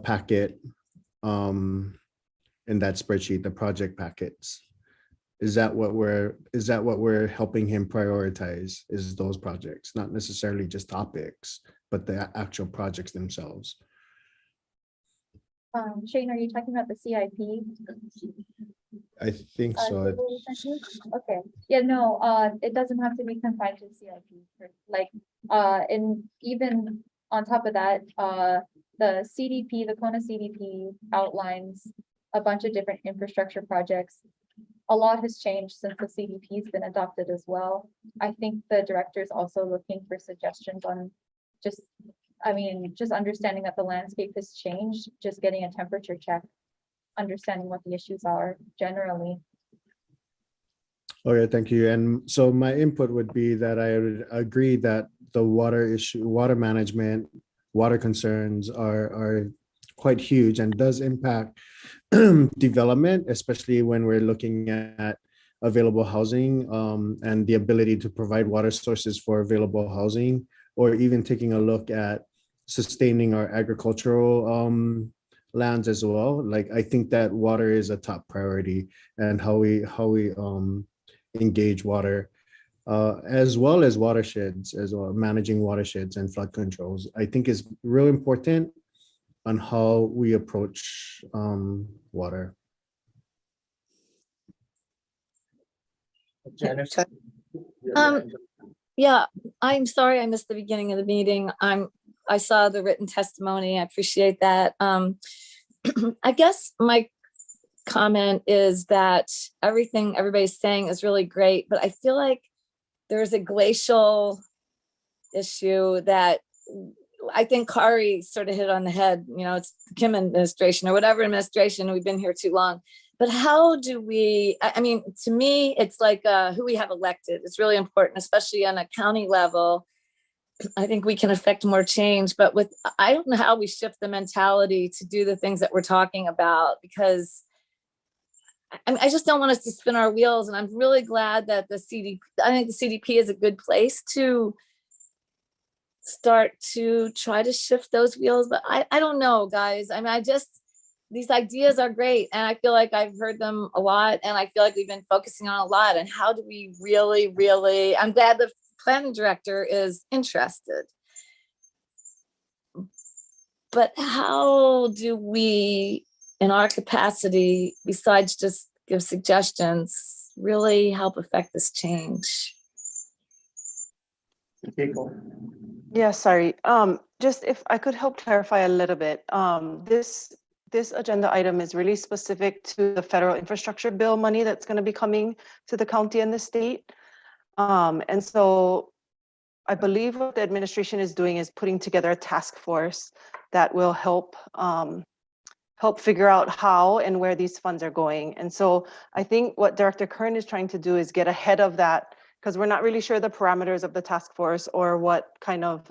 packet in that spreadsheet, the project packets? Is that what we're helping him prioritize, is those projects, not necessarily just topics, but the actual projects themselves? Shane, are you talking about the CIP? I think so. What were we thinking? Okay, yeah, no, it doesn't have to be confined to CIP, like, and even on top of that, the CDP, the Kona CDP outlines a bunch of different infrastructure projects. A lot has changed since the CDP's been adopted as well. I think the director is also looking for suggestions on just, I mean, just understanding that the landscape has changed, just getting a temperature check, understanding what the issues are generally. Okay, thank you. And so my input would be that I would agree that the water issue, water management, water concerns are quite huge and does impact development, especially when we're looking at available housing and the ability to provide water sources for available housing, or even taking a look at sustaining our agricultural lands as well. Like, I think that water is a top priority, and how we engage water, as well as watersheds, as well, managing watersheds and flood controls, I think is real important on how we approach water. Janice? Yeah, I'm sorry I missed the beginning of the meeting. I saw the written testimony. I appreciate that. I guess my comment is that everything everybody's saying is really great, but I feel like there's a glacial issue that I think Kari sort of hit on the head. You know, it's the Kim administration or whatever administration, we've been here too long. But how do we, I mean, to me, it's like who we have elected. It's really important, especially on a county level. I think we can affect more change, but I don't know how we shift the mentality to do the things that we're talking about, because I just don't want us to spin our wheels. And I'm really glad that I think the CDP is a good place to start to try to shift those wheels. But I don't know, guys. I mean, these ideas are great. And I feel like I've heard them a lot. And I feel like we've been focusing on a lot. And how do we really, I'm glad the planning director is interested. But how do we, in our capacity, besides just give suggestions, really help affect this change? Yeah, sorry. Just if I could help clarify a little bit. This agenda item is really specific to the federal infrastructure bill money that's going to be coming to the county and the state. And so I believe what the administration is doing is putting together a task force that will help figure out how and where these funds are going. And so I think what Director Kern is trying to do is get ahead of that, because we're not really sure the parameters of the task force or what kind of,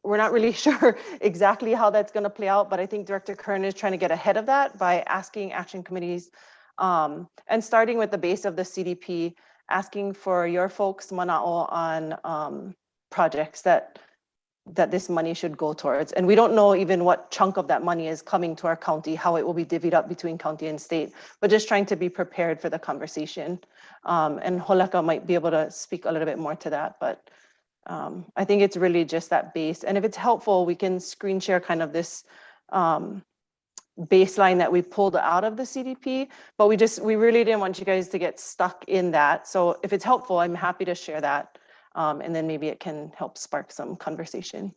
we're not really sure exactly how that's going to play out, but I think Director Kern is trying to get ahead of that by asking action committees and starting with the base of the CDP, asking for your folks, Mana'o, on projects that this money should go towards. And we don't know even what chunk of that money is coming to our county, how it will be divvied up between county and state, but just trying to be prepared for the conversation. And Holeka might be able to speak a little bit more to that, but I think it's really just that base. And if it's helpful, we can screen share kind of this baseline that we pulled out of the CDP, but we really didn't want you guys to get stuck in that. So if it's helpful, I'm happy to share that. And then maybe it can help spark some conversation.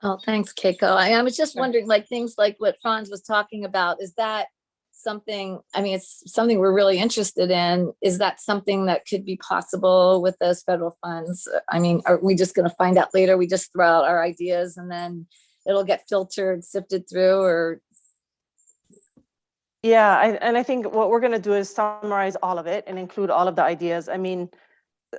Oh, thanks, Keiko. I was just wondering, like, things like what Franz was talking about, is that something, I mean, it's something we're really interested in. Is that something that could be possible with those federal funds? I mean, are we just going to find out later? We just throw out our ideas and then it'll get filtered, sifted through, or? Yeah, and I think what we're going to do is summarize all of it and include all of the ideas. I mean,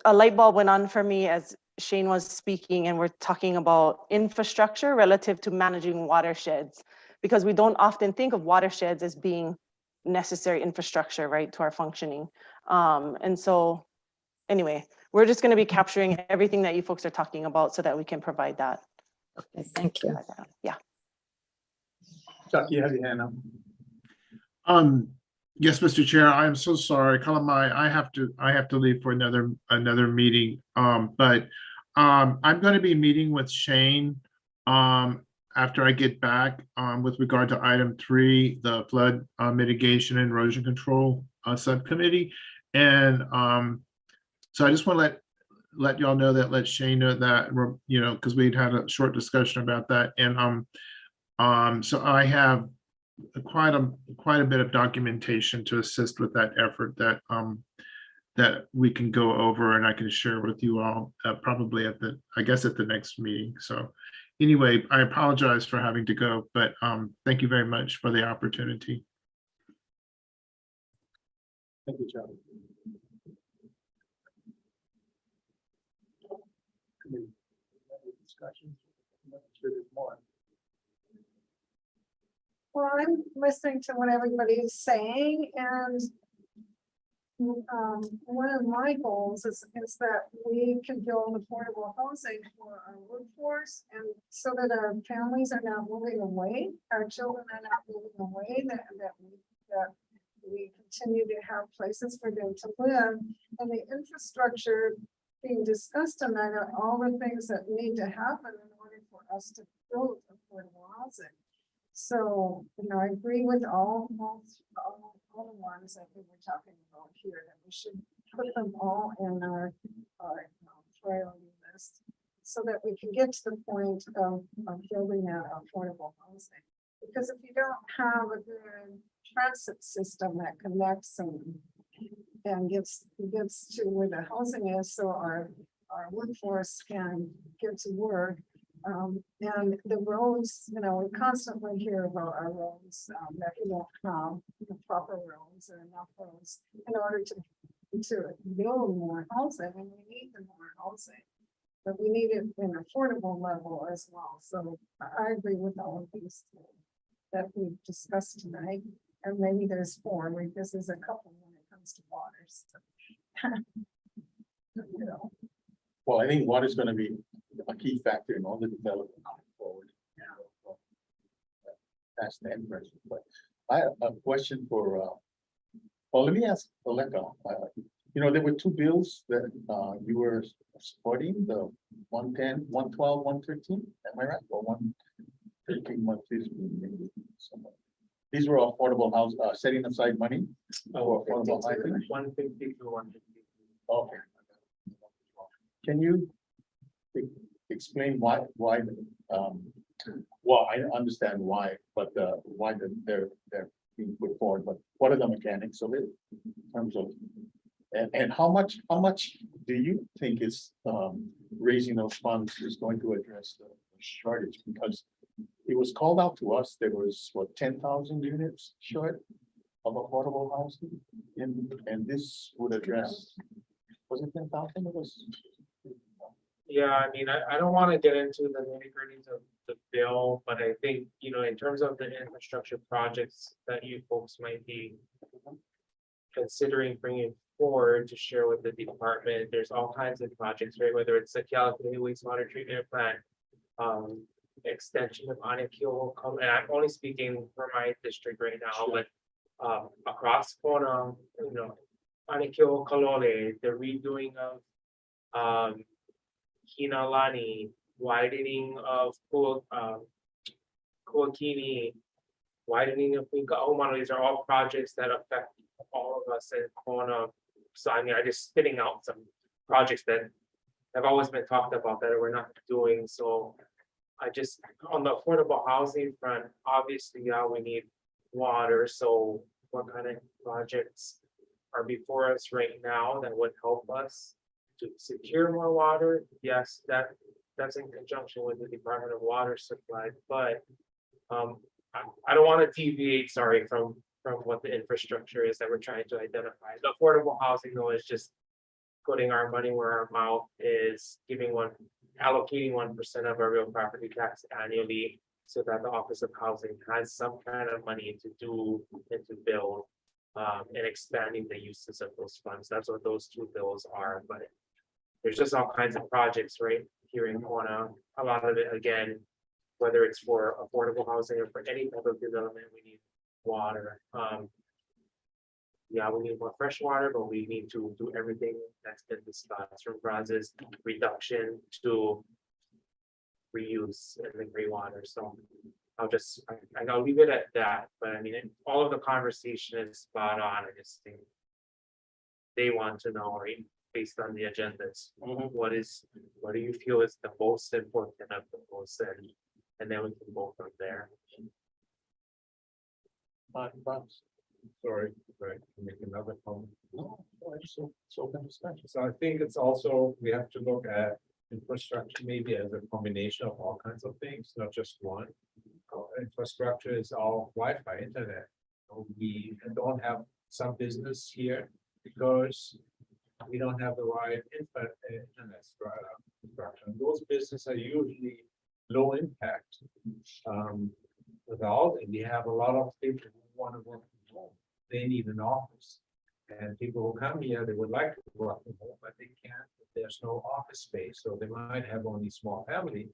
a light bulb went on for me as Shane was speaking, and we're talking about infrastructure relative to managing watersheds, because we don't often think of watersheds as being necessary infrastructure, right, to our functioning. And so anyway, we're just going to be capturing everything that you folks are talking about so that we can provide that. Okay, thank you. Yeah. Chuck, you have your hand up. Yes, Mr. Chair, I am so sorry. Kalamai, I have to leave for another meeting. But I'm going to be meeting with Shane after I get back, with regard to item 3, the flood mitigation and erosion control subcommittee. And so I just want to let y'all know that, let Shane know that, you know, because we'd had a short discussion about that. And so I have quite a bit of documentation to assist with that effort that that we can go over and I can share with you all probably at the, I guess at the next meeting. So anyway, I apologize for having to go, but thank you very much for the opportunity. Thank you, Charlie. Discussion. I'm sure there's more. Well, I'm listening to what everybody is saying, and one of my goals is that we can build affordable housing for our workforce, and so that our families are not moving away, our children are not moving away, that we continue to have places for them to live, and the infrastructure being discussed tonight are all the things that need to happen in order for us to build affordable housing. So, you know, I agree with all the ones that we were talking about here, that we should put them all in our priority list so that we can get to the point of building that affordable housing. Because if you don't have a good transit system that connects and gets to where the housing is, so our workforce can get to work. And the roads, you know, we constantly hear about our roads, that we don't have the proper roads or enough roads in order to build more housing, and we need the more housing. But we need it in an affordable level as well. So I agree with all of these that we've discussed tonight. And maybe there's 4, like this is a couple when it comes to water. So, you know. Well, I think water is going to be a key factor in all the development going forward. That's the end question. But I have a question for, well, let me ask Aleka. You know, there were 2 bills that you were supporting, the 110, 112, 113, am I right? Or 113, 115, maybe somewhere. These were affordable house, setting aside money for affordable housing. 150 to 150. Okay. Can you explain why, well, I understand why, but why they're being put forward, but what are the mechanics of it in terms of, and how much do you think is raising those funds is going to address the shortage? Because it was called out to us, there was what, 10,000 units short of affordable housing, and this would address, was it 10,000? It was. Yeah, I mean, I don't want to get into the nitty-gritties of the bill, but I think, you know, in terms of the infrastructure projects that you folks might be considering bringing forward to share with the department, there's all kinds of projects, right? Whether it's the California wastewater treatment plant, extension of Anakil, and I'm only speaking for my district right now, but across Kona, you know, Anakil Kalole, the redoing of Hinalani, widening of Kuakini, widening of Pinka Omano. These are all projects that affect all of us in Kona. So I mean, I just spitting out some projects that have always been talked about that we're not doing. So I just, on the affordable housing front, obviously, yeah, we need water. So what kind of projects are before us right now that would help us to secure more water? Yes, that's in conjunction with the Department of Water Supply, but I don't want to deviate, sorry, from what the infrastructure is that we're trying to identify. The affordable housing though is just putting our money where our mouth is, allocating 1% of our real property tax annually so that the Office of Housing has some kind of money to do and to build and expanding the uses of those funds. That's what those 2 bills are, but there's just all kinds of projects right here in Kona. A lot of it, again, whether it's for affordable housing or for any type of development, we need water. Yeah, we need more fresh water, but we need to do everything that's been discussed, from Brazos reduction to reuse and the gray water, so. I'll leave it at that, but I mean, all of the conversation is spot on, I just think. They want to know, right, based on the agendas, what do you feel is the most important of the most, and then we can go from there. Sorry, right, make another comment. So I think it's also, we have to look at infrastructure maybe as a combination of all kinds of things, not just one. Infrastructure is all Wi-Fi internet. We don't have some business here because we don't have the right internet structure. And those businesses are usually low impact. Without, and we have a lot of people who want to work from home. They need an office. And people who come here, they would like to work from home, but they can't if there's no office space. So they might have only small family,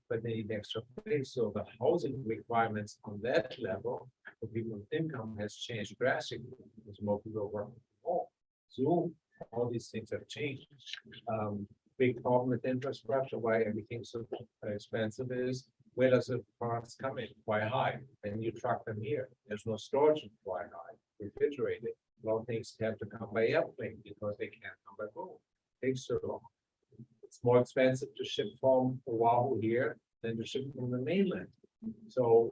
but they need extra place. So the housing requirements on that level for people with income has changed drastically because more people are working from home. Zoom, all these things have changed. Big problem with infrastructure, why everything's so expensive is, where does the products come in? Quite high. And you truck them here. There's no storage quite high, refrigerated. A lot of things have to come by airplane because they can't come by boat. Takes so long. It's more expensive to ship from Oahu here than to ship from the mainland. So,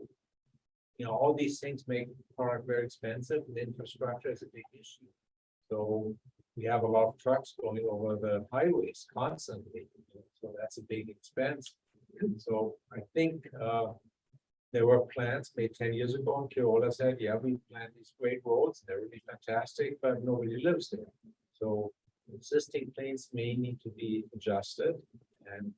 you know, all these things make product very expensive, and infrastructure is a big issue. So we have a lot of trucks going over the highways constantly. So that's a big expense. So I think there were plans made 10 years ago, and Kailua said, yeah, we planned these great roads, they're really fantastic, but nobody lives there. So existing plans may need to be adjusted, and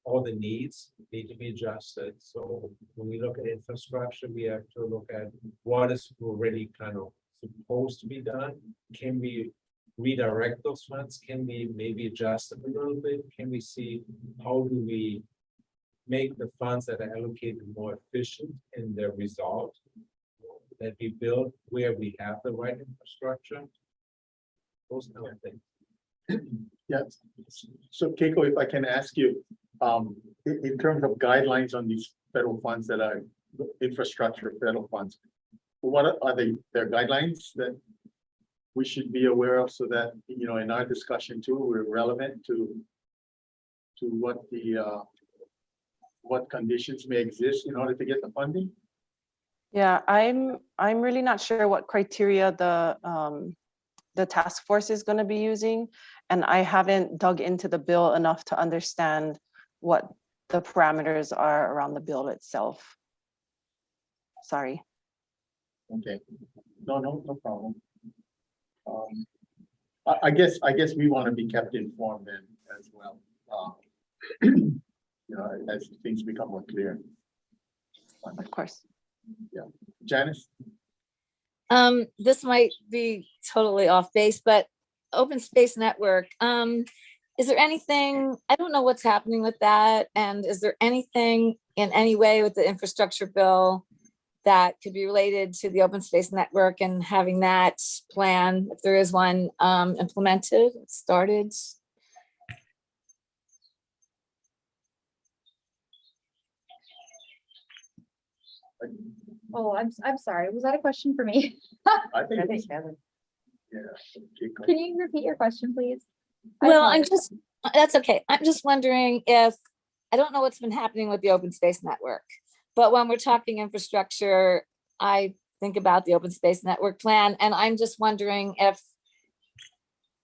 all the needs need to be adjusted. So when we look at infrastructure, we have to look at what is already kind of supposed to be done. Can we redirect those funds? Can we maybe adjust them a little bit? Can we see how do we make the funds that are allocated more efficient in their result, that we build where we have the right infrastructure, those kind of things. Yes. So Keiko, if I can ask you, in terms of guidelines on these federal funds that are infrastructure federal funds, what are their guidelines that we should be aware of so that, you know, in our discussion too, we're relevant to what conditions may exist in order to get the funding? Yeah, I'm really not sure what criteria the task force is going to be using, and I haven't dug into the bill enough to understand what the parameters are around the bill itself. Sorry. Okay, no problem. I guess we want to be kept informed then as well. You know, as things become more clear. Of course. Yeah, Janice. This might be totally off base, but Open Space Network, is there anything, I don't know what's happening with that, and is there anything in any way with the infrastructure bill that could be related to the Open Space Network and having that plan, if there is one, implemented, started? Oh, I'm sorry. Was that a question for me? I think, Kevin. yeah. Keiko. Can you repeat your question, please? Well, that's okay. I'm just wondering if, I don't know what's been happening with the Open Space Network, but when we're talking infrastructure, I think about the Open Space Network plan, and I'm just wondering if,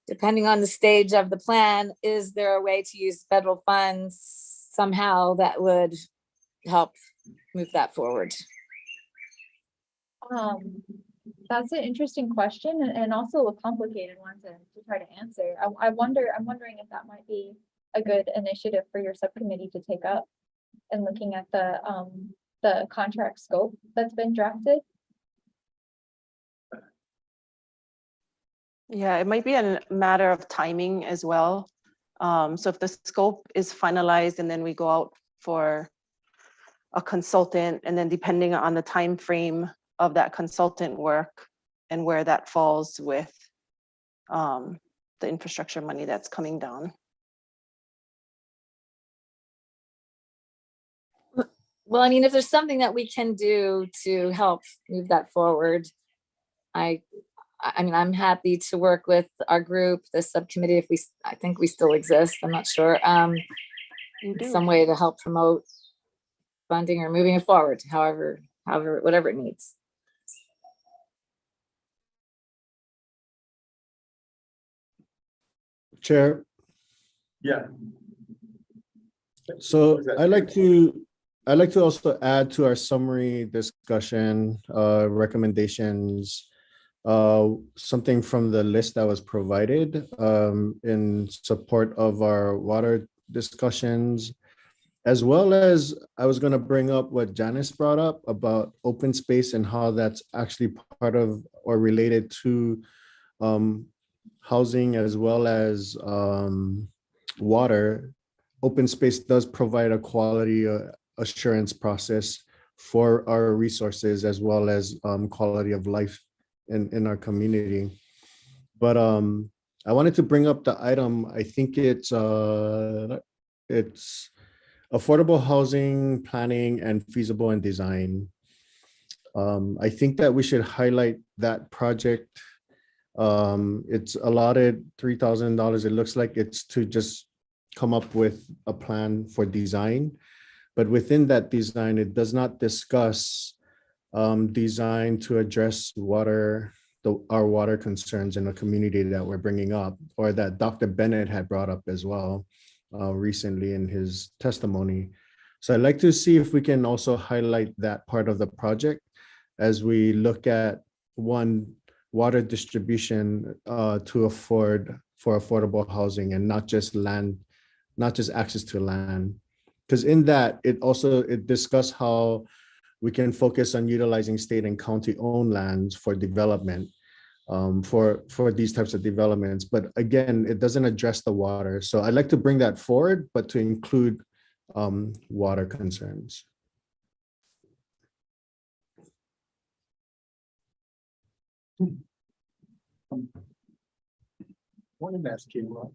depending on the stage of the plan, is there a way to use federal funds somehow that would help move that forward? That's an interesting question and also a complicated one to try to answer. I'm wondering if that might be a good initiative for your subcommittee to take up and looking at the contract scope that's been drafted. Yeah, it might be a matter of timing as well. So if the scope is finalized and then we go out for a consultant, and then depending on the time frame of that consultant work and where that falls with the infrastructure money that's coming down. Well, I mean, if there's something that we can do to help move that forward, I mean, I'm happy to work with our group, the subcommittee, if I think we still exist, I'm not sure. You do. Some way to help promote funding or moving it forward, however, whatever it needs. Chair, Yeah. so I'd like to also add to our summary discussion, recommendations, something from the list that was provided, in support of our water discussions, as well as I was going to bring up what Janice brought up about open space and how that's actually part of or related to housing as well as water. Open space does provide a quality assurance process for our resources as well as quality of life in our community. But I wanted to bring up the item. I think it's affordable housing planning and feasible and design. I think that we should highlight that project. It's allotted $3,000. It looks like it's to just come up with a plan for design, but within that design, it does not discuss design to address our water concerns in the community that we're bringing up, or that Dr. Bennett had brought up as well recently in his testimony. So I'd like to see if we can also highlight that part of the project as we look at water distribution for affordable housing, and not just access to land. Because in that, it discussed how we can focus on utilizing state and county owned lands for development, for these types of developments. But again, it doesn't address the water. So I'd like to bring that forward, but to include water concerns. Wanted to ask you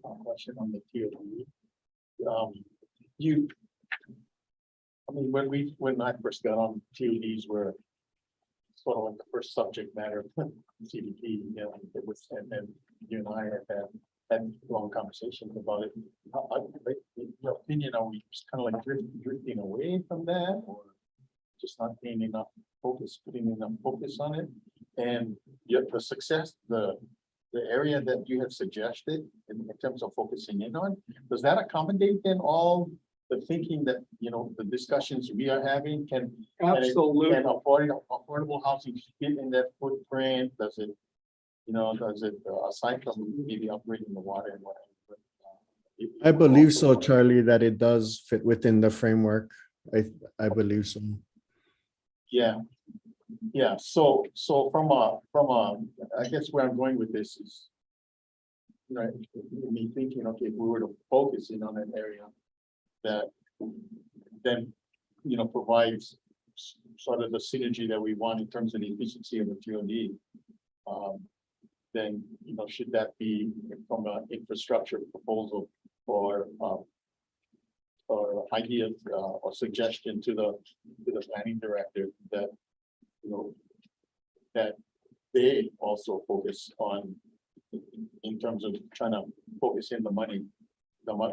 a question on the TOD. When I first got on, TODs were sort of like the first subject matter CDP, it was, and then you and I had long conversations about it. In your opinion, are we just kind of like drifting away from that, or just not putting enough focus on it? And yet the success, the area that you have suggested in terms of focusing in on, does that accommodate then all the thinking that, the discussions we are having? Can Absolutely. Affordable housing fit in that footprint? Does it, aside from maybe upgrading the water and whatever? I believe so, Charlie, that it does fit within the framework. I believe so. Yeah. So from a, I guess where I'm going with this is, me thinking, okay, if we were to focus in on that area, that then, provides sort of the synergy that we want in terms of the efficiency of the TOD. Then, should that be from an infrastructure proposal or ideas or suggestion to the planning director that, that they also focus on in terms of trying to focus in the money,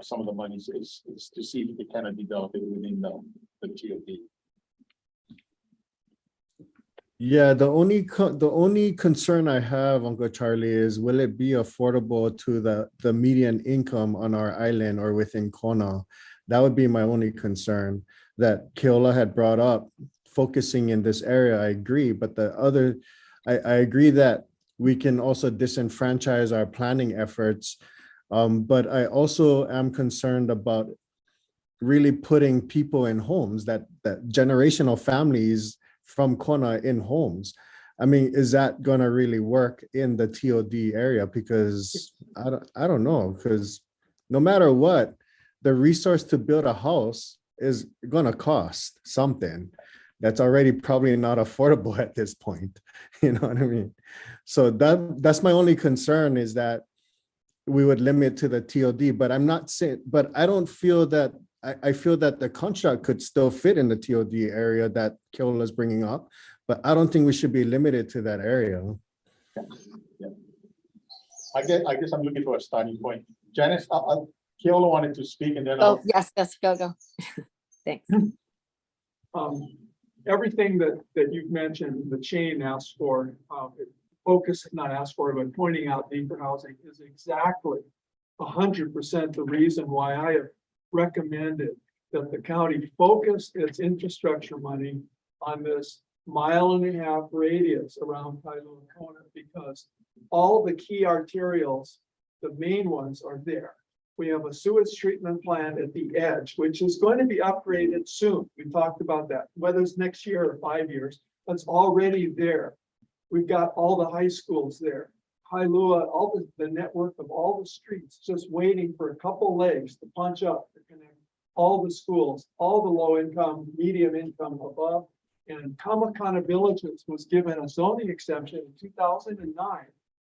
some of the monies is to see if it can be developed within the TOD. Yeah, the only concern I have, Uncle Charlie, is will it be affordable to the median income on our island or within Kona? That would be my only concern that Kailua had brought up. Focusing in this area, I agree, but I agree that we can also disenfranchise our planning efforts. But I also am concerned about really putting people in homes, that generational families from Kona in homes. I mean, is that gonna really work in the TOD area? Because I don't know, because no matter what, the resource to build a house is gonna cost something that's already probably not affordable at this point. You know what I mean? So that's my only concern, is that we would limit to the TOD, but I'm not saying, but I don't feel that I feel that the construct could still fit in the TOD area that Keola is bringing up, but I don't think we should be limited to that area. I guess I'm looking for a starting point. Janice, Keola wanted to speak and then Oh, yes, go. Thanks. Everything that you've mentioned, the chain asked for, focus, not asked for, but pointing out need for housing is exactly 100% the reason why I have recommended that the county focus its infrastructure money on this 1.5 mile radius around Kailua Kona, because all the key arterials, the main ones are there. We have a sewage treatment plant at the edge, which is going to be upgraded soon. We talked about that, whether it's next year or 5 years, that's already there. We've got all the high schools there. Kailua, all the network of all the streets, just waiting for a couple legs to punch up to connect all the schools, all the low income, medium income above. And Kamakana Villages was given a zoning exemption in 2009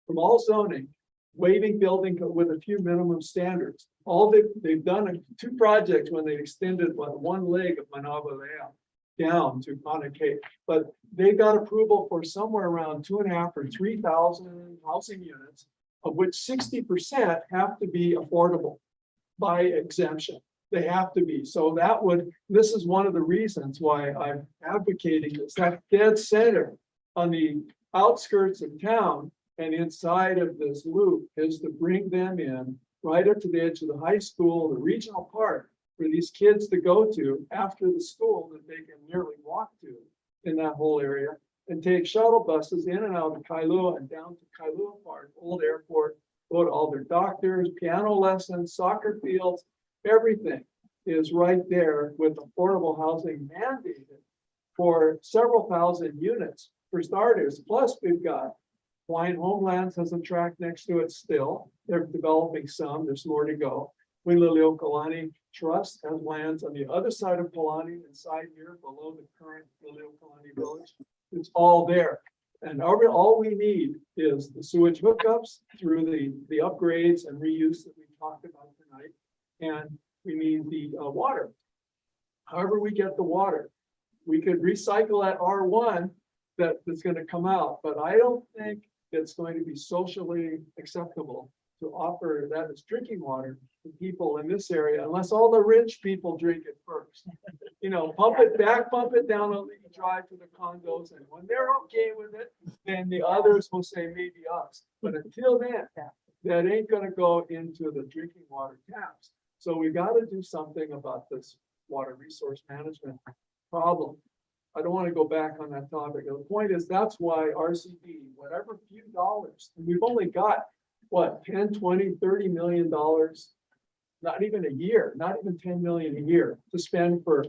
from all zoning, waiving building with a few minimum standards. All they've done 2 projects when they extended one leg of Manava Layout down to Kona, but they got approval for somewhere around 2.5 or 3,000 housing units, of which 60% have to be affordable by exemption. They have to be. So this is one of the reasons why I'm advocating this. That dead center on the outskirts of town and inside of this loop is to bring them in right up to the edge of the high school, the regional park, for these kids to go to after the school that they can nearly walk to in that whole area, and take shuttle buses in and out of Kailua and down to Kailua Park, Old Airport, go to all their doctors, piano lessons, soccer fields, everything is right there with affordable housing mandated for several thousand units for starters. Plus we've got Hawaiian Homelands has a tract next to it still. They're developing some, there's more to go. Liliuokalani Trust has lands on the other side of Palani, inside here below the current Liliuokalani village. It's all there. And all we need is the sewage hookups through the upgrades and reuse that we talked about tonight. And we need the water. However we get the water, we could recycle that R1 that's going to come out, but I don't think it's going to be socially acceptable to offer that as drinking water to people in this area, unless all the rich people drink it first. Pump it back, pump it down on the drive to the condos, and when they're okay with it, then the others will say maybe us. But until then, that ain't gonna go into the drinking water taps. So we got to do something about this water resource management problem. I don't want to go back on that topic. The point is, that's why RCD, whatever few dollars, and we've only got what, 10, 20, 30 million dollars, not even a year, not even 10 million a year to spend for,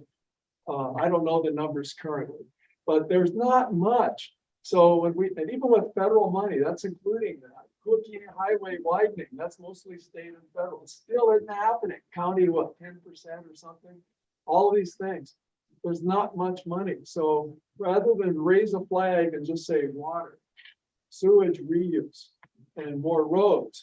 I don't know the numbers currently, but there's not much. So and even with federal money, that's including that. Cookie highway widening, that's mostly state and federal. It still isn't happening. County, what, 10% or something? All of these things. There's not much money. So rather than raise a flag and just say water, sewage reuse, and more roads,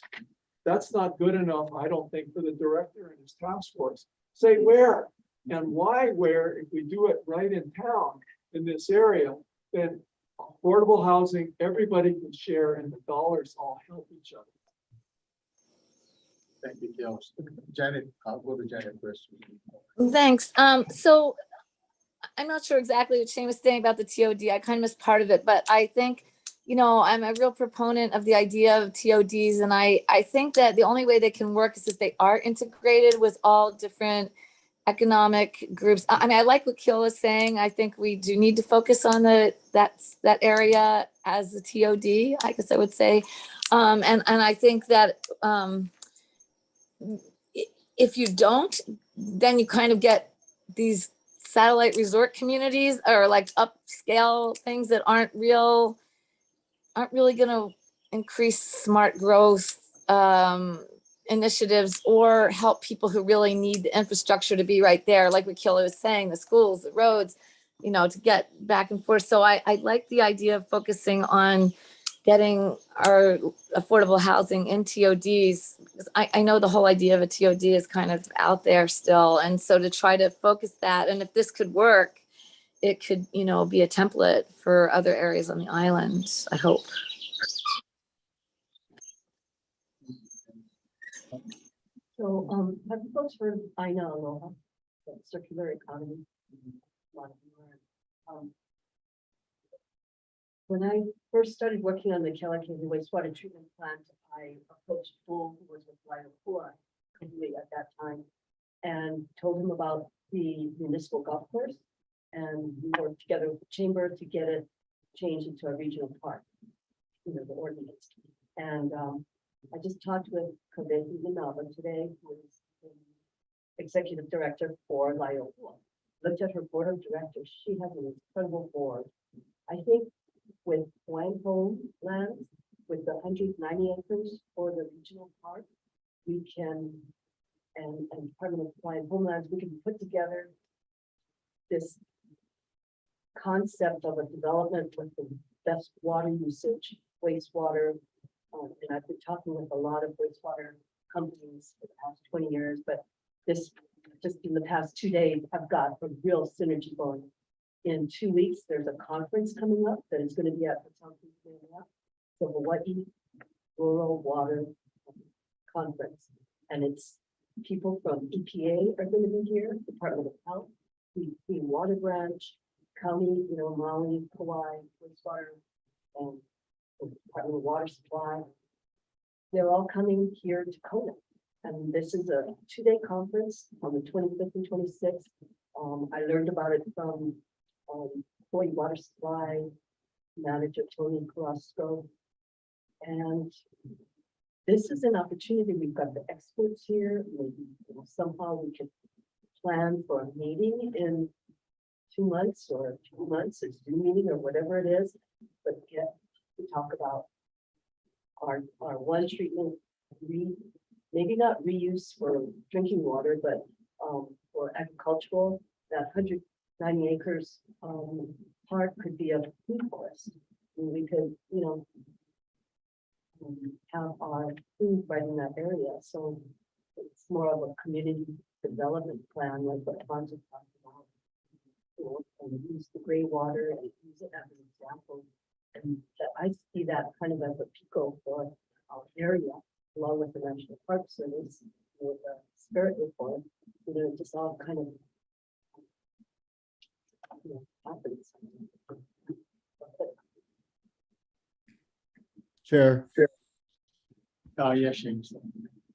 that's not good enough, I don't think, for the director and his task force. Say where and why where, if we do it right in town in this area, then affordable housing, everybody can share, and the dollars all help each other. Thank you, Keola. Janet, I'll go to Janet first. Thanks. So I'm not sure exactly what Shane was saying about the TOD. I kind of missed part of it, but I think, I'm a real proponent of the idea of TODs. And I think that the only way they can work is if they are integrated with all different economic groups. I mean, I like what Keola is saying. I think we do need to focus on that area as the TOD, I guess I would say. And I think that if you don't, then you kind of get these satellite resort communities or like upscale things that aren't really going to increase smart growth initiatives or help people who really need the infrastructure to be right there. Like what Keola was saying, the schools, the roads, to get back and forth. So I like the idea of focusing on getting our affordable housing in TODs. 'Cause I know the whole idea of a TOD is kind of out there still. And so to try to focus that, and if this could work, it could, be a template for other areas on the island, I hope. So, have you folks heard Aina Aloha, the circular economy? When I first started working on the Kealakekau wastewater treatment plant, I approached Bull, who was with Wailopua at that time, and told him about the municipal golf course. And we worked together with the chamber to get it changed into a regional park, the ordinance. And I just talked with Kavehi Inaba today, who is the executive director for Laiohua. Looked at her board of directors. She has an incredible board. I think with Hawaiian homelands, with the 190 acres for the regional park, we can, and Department of Hawaiian homelands, we can put together this concept of a development with the best water usage, wastewater. And I've been talking with a lot of wastewater companies for the past 20 years, but this, just in the past 2 days, I've got a real synergy going. In 2 weeks, there's a conference coming up that is going to be at the the Hawaii Rural Water Conference. And it's people from EPA are going to be here, Department of Health, the Water Branch, County, Maui, Kauai, wastewater, and the Department of Water Supply. They're all coming here to Kona. And this is a 2-day conference on the 25th and 26th. I learned about it from Hawaii Water Supply manager Tony Carrasco. And this is an opportunity. We've got the experts here. Maybe somehow we can plan for a meeting in 2 months or 2 months, a Zoom meeting or whatever it is, but get to talk about our one treatment, maybe not reuse for drinking water, but for agricultural. That 190 acres park could be a food forest. And we could, have our food right in that area. So it's more of a community development plan, like what Fonzie talked about. And use the gray water and use it as an example. And I see that kind of as a pico for our area, along with the National Park Service, with the spirit report, just all kind of happens. Chair. Yes, James.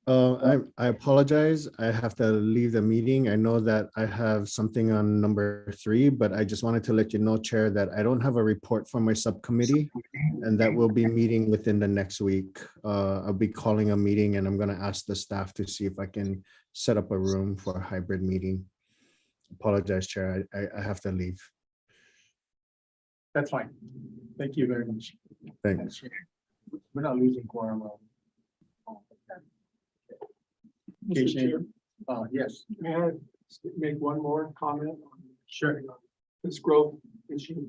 I apologize. I have to leave the meeting. I know that I have something on number 3, but I just wanted to let you know, Chair, that I don't have a report from my subcommittee, and that we'll be meeting within the next week. I'll be calling a meeting, and I'm going to ask the staff to see if I can set up a room for a hybrid meeting. Apologize, Chair. I have to leave. That's fine. Thank you very much. Thanks. We're not losing quorum. Mr. Chair, Yes, may I make one more comment? sure. This growth issue.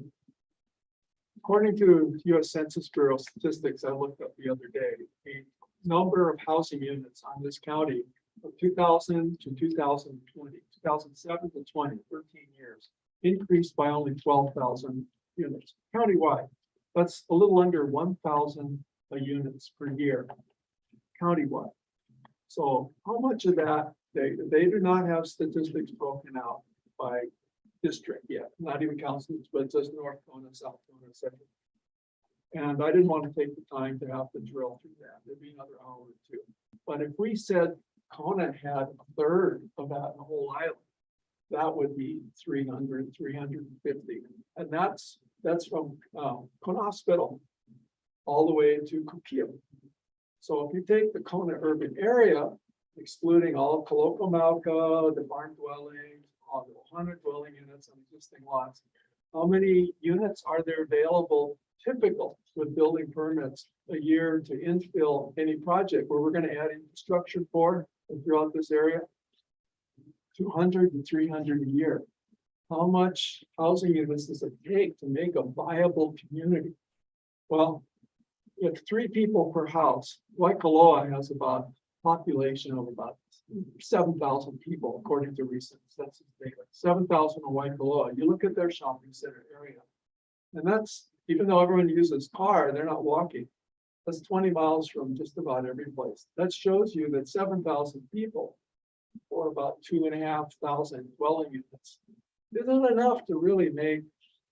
According to US Census Bureau statistics I looked up the other day, the number of housing units on this county from 2000 to 2020, 2007 to 20, 13 years, increased by only 12,000 units countywide. That's a little under 1,000 units per year countywide. So how much of that, they do not have statistics broken out by district yet, not even councils, but just North Kona, South Kona, etc. And I didn't want to take the time to have to drill through that. There'd be another hour or two. But if we said Kona had a third of that in the whole island, that would be 300, 350. And that's from Kona Hospital all the way to Kukia. So if you take the Kona urban area, excluding all of Kalokamauka, the barn dwellings, all the 100 dwelling units on existing lots, how many units are there available typical with building permits a year to infill any project where we're going to add infrastructure for throughout this area? 200 to 300 a year. How much housing units does it take to make a viable community? Well, If 3 people per house, Waikoloa has about population of about 7,000 people, according to recent census data. 7,000 in Waikoloa. You look at their shopping center area. And that's, even though everyone uses car, they're not walking. That's 20 miles from just about every place. That shows you that 7,000 people, or about 2,500 dwelling units, isn't enough to really make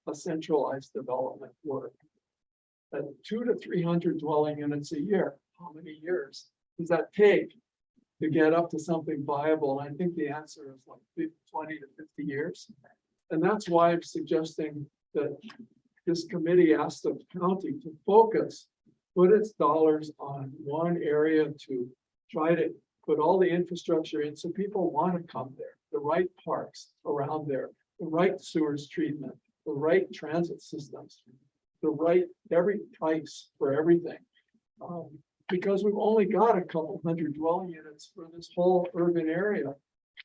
a centralized development work. At 200 to 300 dwelling units a year, how many years does that take to get up to something viable? And I think the answer is like 20 to 50 years. And that's why I'm suggesting that this committee asked the county to focus, put its dollars on one area to try to put all the infrastructure in so people want to come there, the right parks around there, the right sewers treatment, the right transit systems, the right every price for everything. Because we've only got a couple hundred dwelling units for this whole urban area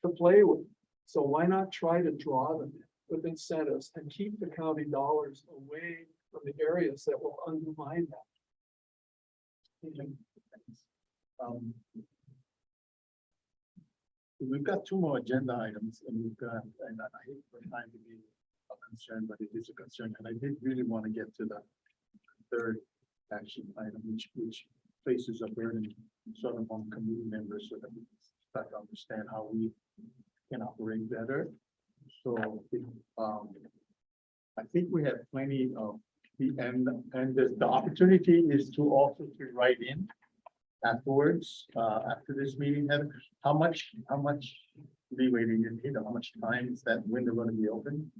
to play with. So why not try to draw them in with incentives and keep the county dollars away from the areas that will undermine that? We've got 2 more agenda items and we've got, and I hate for time to be a concern, but it is a concern. And I did really want to get to the 3rd action item, which places a burden sort of on community members so that we start to understand how we can operate better. So I think we have plenty of the opportunity is to also to write in afterwards, after this meeting. Heather, how much leeway do you need? How much time is that window going to be open?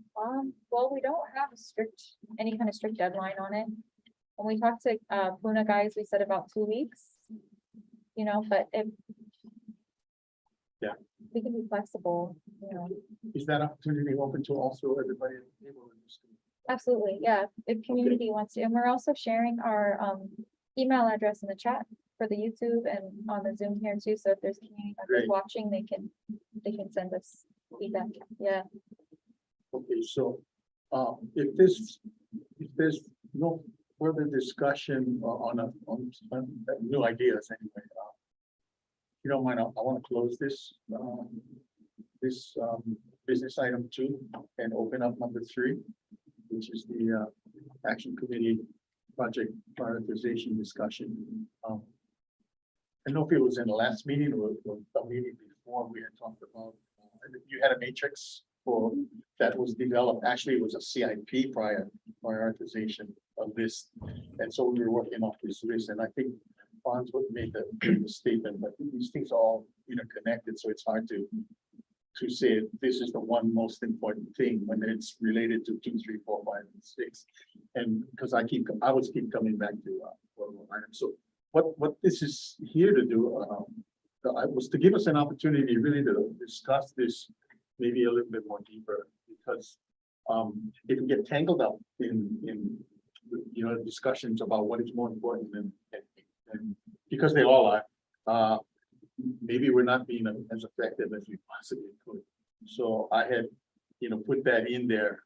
Well, we don't have any kind of strict deadline on it. When we talked to Puna guys, we said about 2 weeks. You know, but if Yeah. we can be flexible, you know. Is that opportunity open to also everybody at the table? Absolutely, yeah. If community wants to, and we're also sharing our email address in the chat for the YouTube and on the Zoom here too. So if there's community members Great. watching, they can send us feedback. Yeah. Okay, so if there's no further discussion on new ideas anyway, if you don't mind, I want to close this business item 2 and open up number 3, which is the action committee project prioritization discussion. I don't know if it was in the last meeting or the meeting before we had talked about, you had a matrix for that was developed. Actually, it was a CIP prioritization of this. And so we were working off this list, and I think Bonds would make the statement, but these things are all interconnected, so it's hard to say this is the one most important thing when it's related to 2, 3, 4, 5, and 6. And because I always keep coming back to items. So what this is here to do was to give us an opportunity really to discuss this maybe a little bit more deeper, because if we get tangled up in discussions about what is more important and because they all are, maybe we're not being as effective as we possibly could. So I had, put that in there.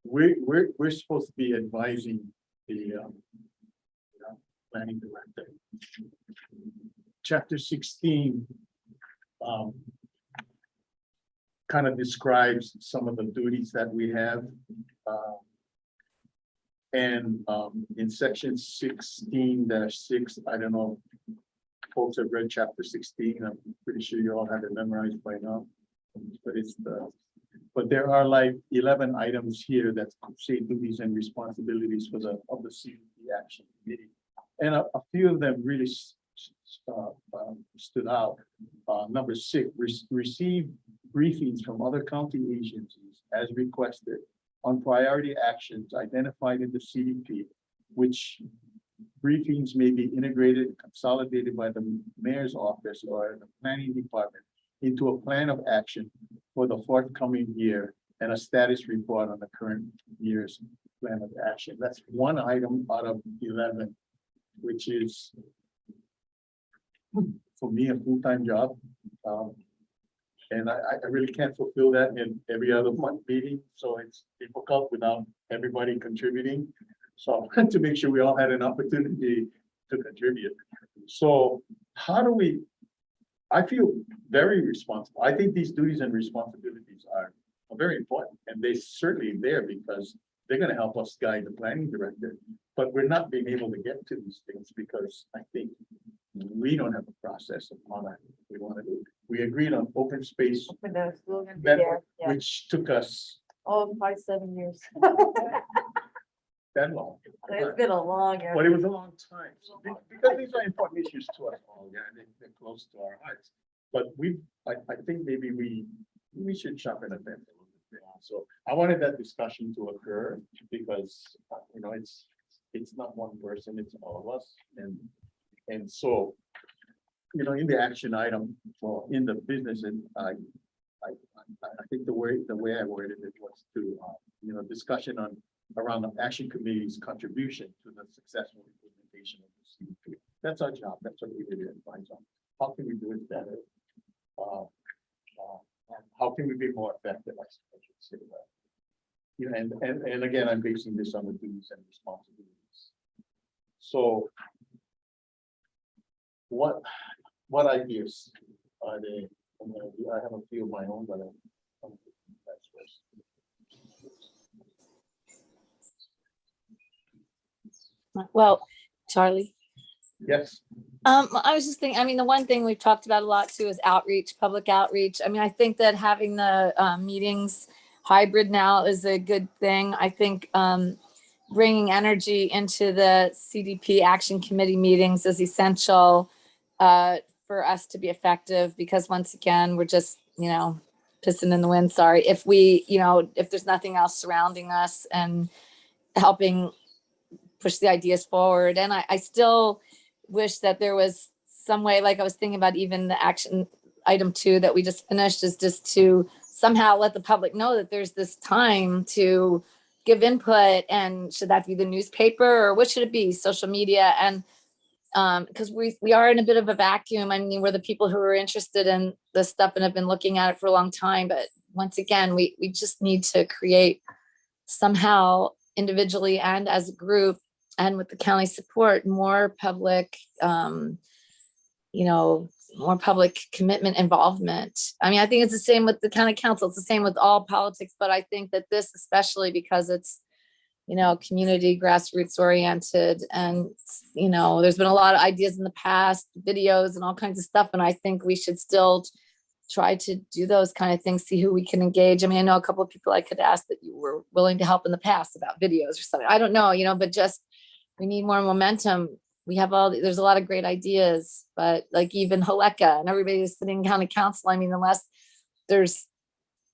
We're supposed to be advising the planning director. Chapter 16 kind of describes some of the duties that we have. And in section 16-6, I don't know if folks have read chapter 16. I'm pretty sure you all have it memorized by now. But there are like 11 items here that say duties and responsibilities for the CDP action committee. And a few of them really stood out. Number 6, receive briefings from other county agencies as requested on priority actions identified in the CDP, which briefings may be integrated, consolidated by the mayor's office or the planning department into a plan of action for the forthcoming year and a status report on the current year's plan of action. That's one item out of 11, which is for me a full-time job. And I really can't fulfill that in every other month meeting, so it's difficult without everybody contributing. So I wanted to make sure we all had an opportunity to contribute. So how do we, I feel very responsible. I think these duties and responsibilities are very important, and they certainly there because they're gonna help us guide the planning director. But we're not being able to get to these things because I think we don't have a process of how that we want to do. We agreed on open space, But that's still gonna be That- there, yeah, which took us oh, 5, 7 years. that long. It's been a long. But it was a long time, so because these are important issues to us all, yeah, and they're close to our hearts. But I think maybe we should sharpen a bit. So I wanted that discussion to occur because, you know, it's not one person, it's all of us. And so, you know, in the action item for in the business, and I think the way I worded it was to, you know, discussion on around the action committee's contribution to the successful implementation of the CDP. That's our job. That's what we really advise on. How can we do it better? And how can we be more effective? I should say that. You know, and again, I'm basing this on the duties and responsibilities. So what ideas are they? I have a few of my own, but that's first. Well, Charlie. Yes. I was just thinking, I mean, the one thing we've talked about a lot too is outreach, public outreach. I mean, I think that having the meetings hybrid now is a good thing. I think bringing energy into the CDP Action Committee meetings is essential for us to be effective because once again, we're just, you know, pissing in the wind, sorry. If we, you know, if there's nothing else surrounding us and helping push the ideas forward. And I still wish that there was some way, like I was thinking about even the action item 2 that we just finished is just to somehow let the public know that there's this time to give input, and should that be the newspaper or what should it be? Social media. And because we are in a bit of a vacuum. I mean, we're the people who are interested in this stuff and have been looking at it for a long time. But once again, we just need to create somehow individually and as a group and with the county support, more public, you know, more public commitment involvement. I mean, I think it's the same with the county council. It's the same with all politics, but I think that this, especially because it's, you know, community grassroots oriented and, you know, there's been a lot of ideas in the past, videos and all kinds of stuff. And I think we should still try to do those kind of things, see who we can engage. I mean, I know a couple of people I could ask that you were willing to help in the past about videos or something. I don't know, you know, but just, we need more momentum. We have there's a lot of great ideas, but like even Haleka and everybody who's sitting in county council, I mean, unless there's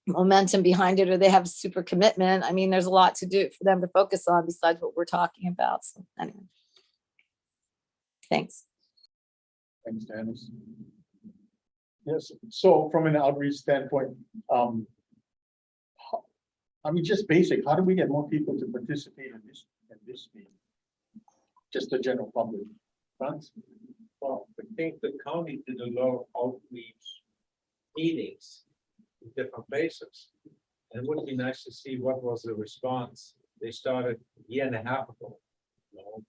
momentum behind it or they have super commitment, I mean, there's a lot to do for them to focus on besides what we're talking about. So anyway, thanks. Thanks, Dennis. Yes, so from an outreach standpoint, I mean, just basic, how do we get more people to participate in this meeting? Just the general public. Franz? Well, I think the county did a lot of outreach meetings in different places. And it would be nice to see what was the response. They started a year and a half ago, you know,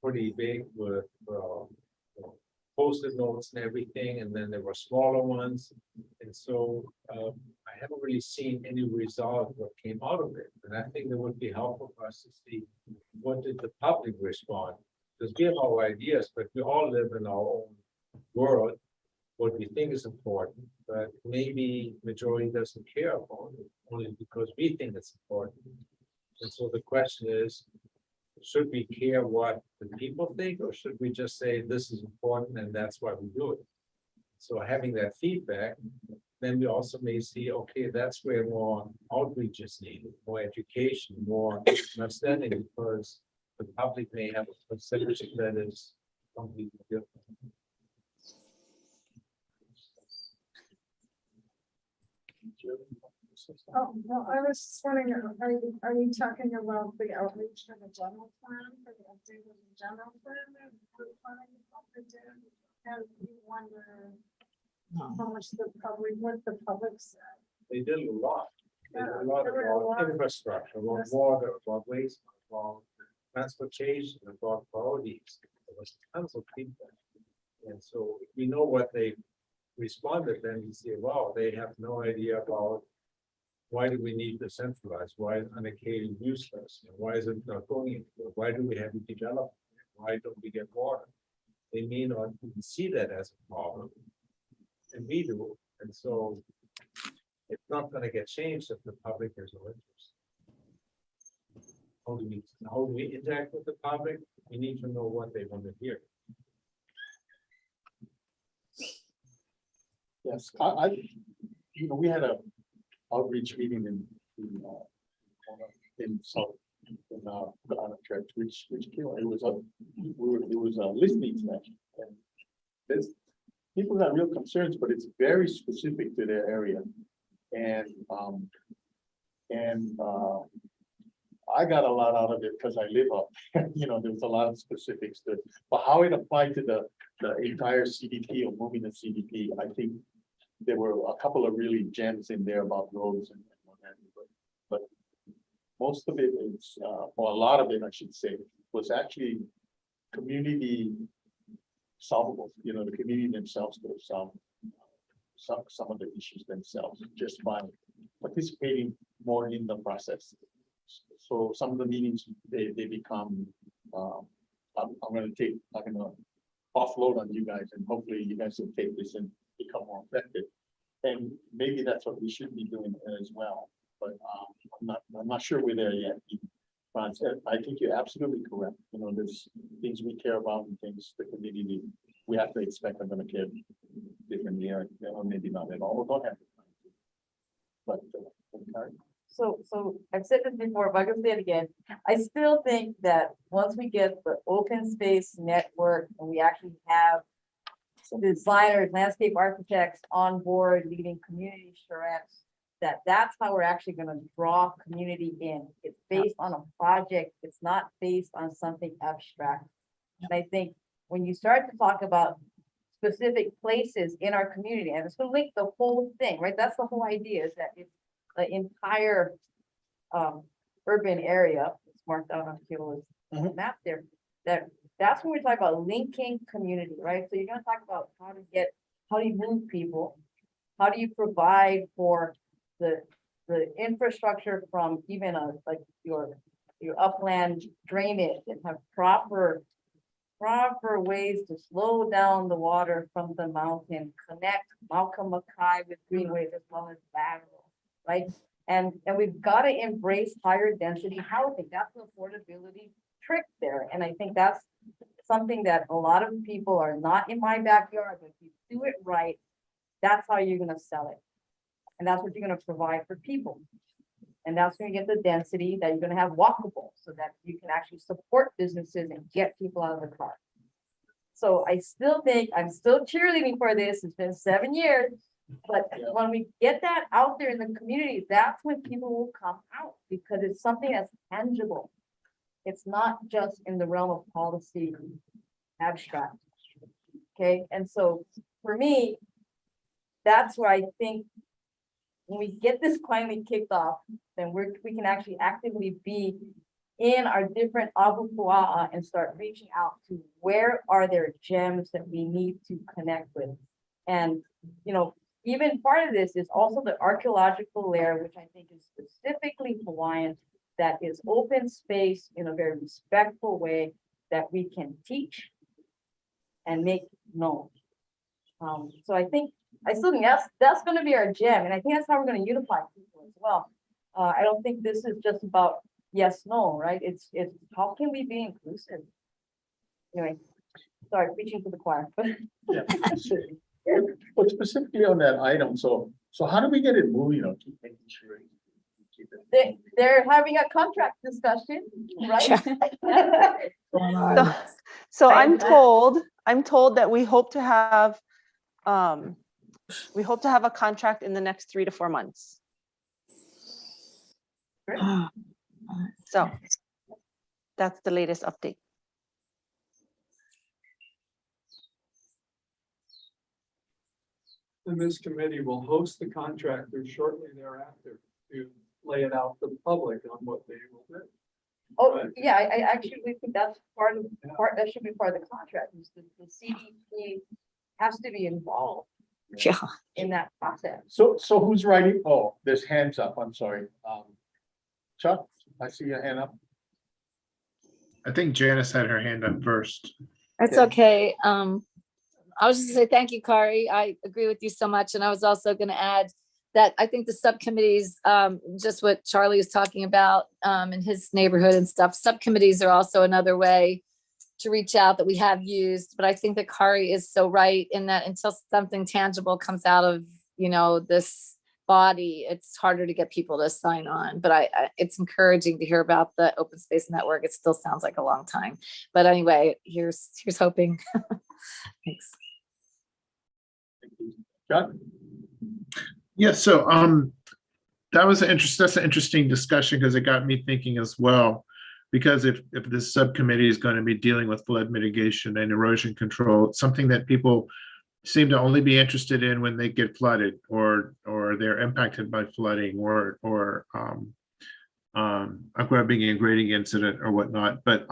pretty big with Post-it notes and everything, and then there were smaller ones. And so I haven't really seen any result what came out of it. And I think it would be helpful for us to see what did the public respond. Because we have our ideas, but we all live in our own world, what we think is important, but maybe majority doesn't care about it, only because we think it's important. And so the question is, should we care what the people think, or should we just say this is important and that's why we do it? So having that feedback, then we also may see, okay, that's where more outreach is needed, more education, more understanding, because the public may have a perception that is completely different. Oh, well, I was just wondering, are you talking about the outreach for the general plan, for the update of the general plan? And you wonder how much the public, what the public said. They did a lot. They did a lot there were a lot. about infrastructure, about water, about waste, about transportation, about qualities. There was tons of feedback. And so if we know what they responded, then we say, wow, they have no idea about why do we need to centralize? Why is unallocated useless? And why is it not going anywhere? Why do we have to develop? Why don't we get water? They may not even see that as a problem. And we do. And so it's not going to get changed if the public has no interest. How do we interact with the public? We need to know what they want to hear. Yes, we had a outreach meeting in South, in Kona Church, which it was a listening session. And there's people got real concerns, but it's very specific to their area. And I got a lot out of it because I live up, there's a lot of specifics to it. But how it applied to the entire CDP or moving the CDP, I think there were a couple of really gems in there about roads and what have you. But most of it is, or a lot of it, I should say, was actually community solvable. The community themselves could have solved some of the issues themselves just by participating more in the process. So some of the meetings, they become, I'm going to offload on you guys, and hopefully you guys will take this and become more effective. And maybe that's what we should be doing as well. But I'm not sure we're there yet. Franz, I think you're absolutely correct. There's things we care about and things the community we have to expect are going to care differently, or maybe not at all. We don't have to. But So I've said this before, but I'm gonna say it again. I still think that once we get the open space network and we actually have some designers, landscape architects on board leading community charrettes, that's how we're actually gonna draw community in. It's based on a project. It's not based on something abstract. And I think when you start to talk about specific places in our community, and it's gonna link the whole thing, right? That's the whole idea, is that it's the entire urban area. It's marked out on Kailua's map there. That's when we talk about linking community, right? So you're gonna talk about how do you move people? How do you provide for the infrastructure from even like your upland drainage, and have proper ways to slow down the water from the mountain, connect Malcolm Mackay with greenways as well as lateral, right? And we've got to embrace higher density housing. That's the affordability trick there. And I think that's something that a lot of people are not in my backyard, but if you do it right, that's how you're going to sell it. And that's what you're going to provide for people. And that's when you get the density that you're going to have walkable, so that you can actually support businesses and get people out of the car. So I still think I'm still cheerleading for this. It's been 7 years, but when we get that out there in the community, that's when people will come out, because it's something that's tangible. It's not just in the realm of policy abstract. Okay. And so for me, that's where I think when we get this finally kicked off, then we can actually actively be in our different abu pua'a and start reaching out to where are there gems that we need to connect with. And, even part of this is also the archaeological layer, which I think is specifically Hawaiian, that is open space in a very respectful way that we can teach and make known. So I still think that's going to be our gem, and I think that's how we're going to unify people as well. I don't think this is just about yes, no, right? It's how can we be inclusive? Anyway, sorry, preaching to the choir. Yeah. But specifically on that item, so how do we get it moving? Keep making sure. Keep it. They're having a contract discussion, right? So I'm told that we hope to have a contract in the next 3 to 4 months. Great. So that's the latest update. And this committee will host the contractors shortly thereafter to lay it out to the public on what they will do. Oh, yeah, I actually think that's that should be part of the contract, is the CDP has to be involved Yeah. in that process. So who's writing? Oh, there's hands up, I'm sorry. Chuck, I see your hand up. I think Janice had her hand up first. That's Yeah. okay. I was just gonna say, thank you, Kari. I agree with you so much. And I was also gonna add that I think the subcommittees, just what Charlie was talking about, in his neighborhood and stuff, subcommittees are also another way to reach out that we have used. But I think that Kari is so right in that until something tangible comes out of, this body, it's harder to get people to sign on. But it's encouraging to hear about the open space network. It still sounds like a long time. But anyway, here's hoping. Thanks. Chuck? Yeah, so that's an interesting discussion because it got me thinking as well. Because if this subcommittee is going to be dealing with flood mitigation and erosion control, it's something that people seem to only be interested in when they get flooded or they're impacted by flooding or a grubbing and grading incident or whatnot. But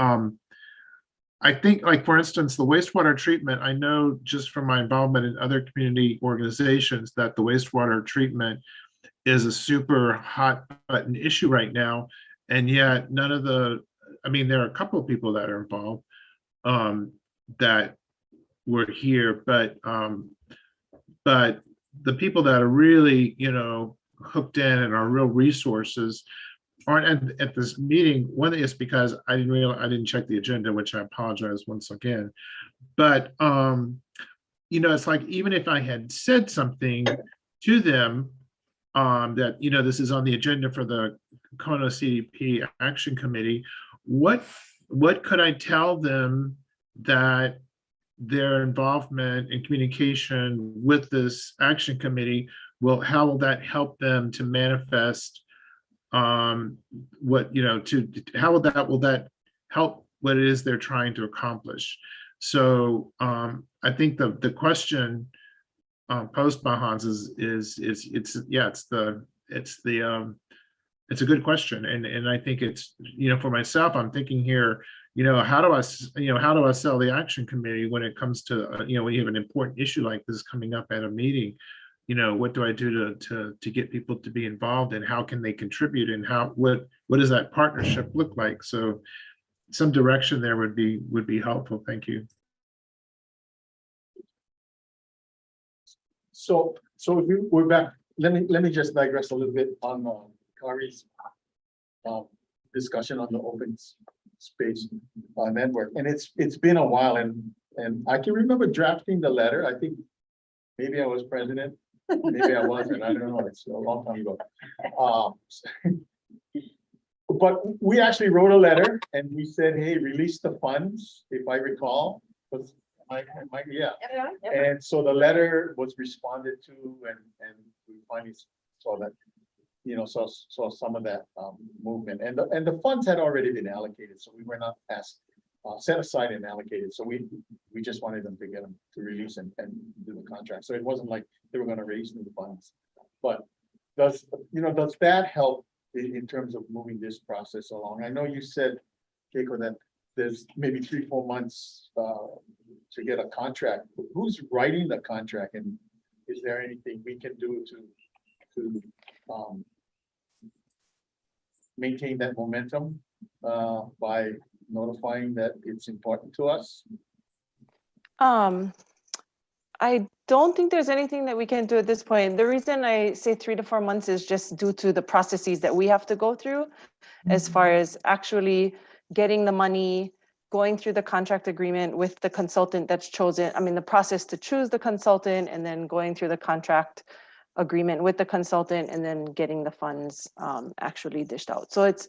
I think, like, for instance, the wastewater treatment, I know just from my involvement in other community organizations that the wastewater treatment is a super hot button issue right now. And yet there are a couple of people that are involved that were here, but the people that are really, hooked in and are real resources aren't at this meeting. One is because I didn't check the agenda, which I apologize once again. But it's like, even if I had said something to them that this is on the agenda for the Kona CDP Action Committee, what could I tell them that their involvement and communication with this action committee how will that help them to manifest how will that help what it is they're trying to accomplish? So I think the question posed by Hans it's a good question, and I think it's, for myself, I'm thinking here, how do I sell the action committee when it comes to when you have an important issue like this coming up at a meeting? What do I do to get people to be involved, and how can they contribute, and what does that partnership look like? So some direction there would be helpful. Thank you. So we're back. Let me just digress a little bit on Kari's discussion on the open space network. And it's been a while, and I can remember drafting the letter. I think maybe I was president, maybe I wasn't. I don't know. It's a long time ago. But we actually wrote a letter and we said, hey, release the funds, if I recall. Yeah. And so the letter was responded to, and we finally saw that, saw some of that movement, and the funds had already been allocated, so we were not asked set aside and allocated. So we just wanted them to get them to release and do the contract. So it wasn't like they were going to raise new funds. But does that help in terms of moving this process along? I know you said, Keiko, that there's maybe 3-4 months to get a contract. Who's writing the contract, and is there anything we can do to maintain that momentum by notifying that it's important to us? I don't think there's anything that we can do at this point. The reason I say 3 to 4 months is just due to the processes that we have to go through as far as actually getting the money, going through the contract agreement with the consultant that's chosen. I mean, the process to choose the consultant, and then going through the contract agreement with the consultant, and then getting the funds actually dished out. So it's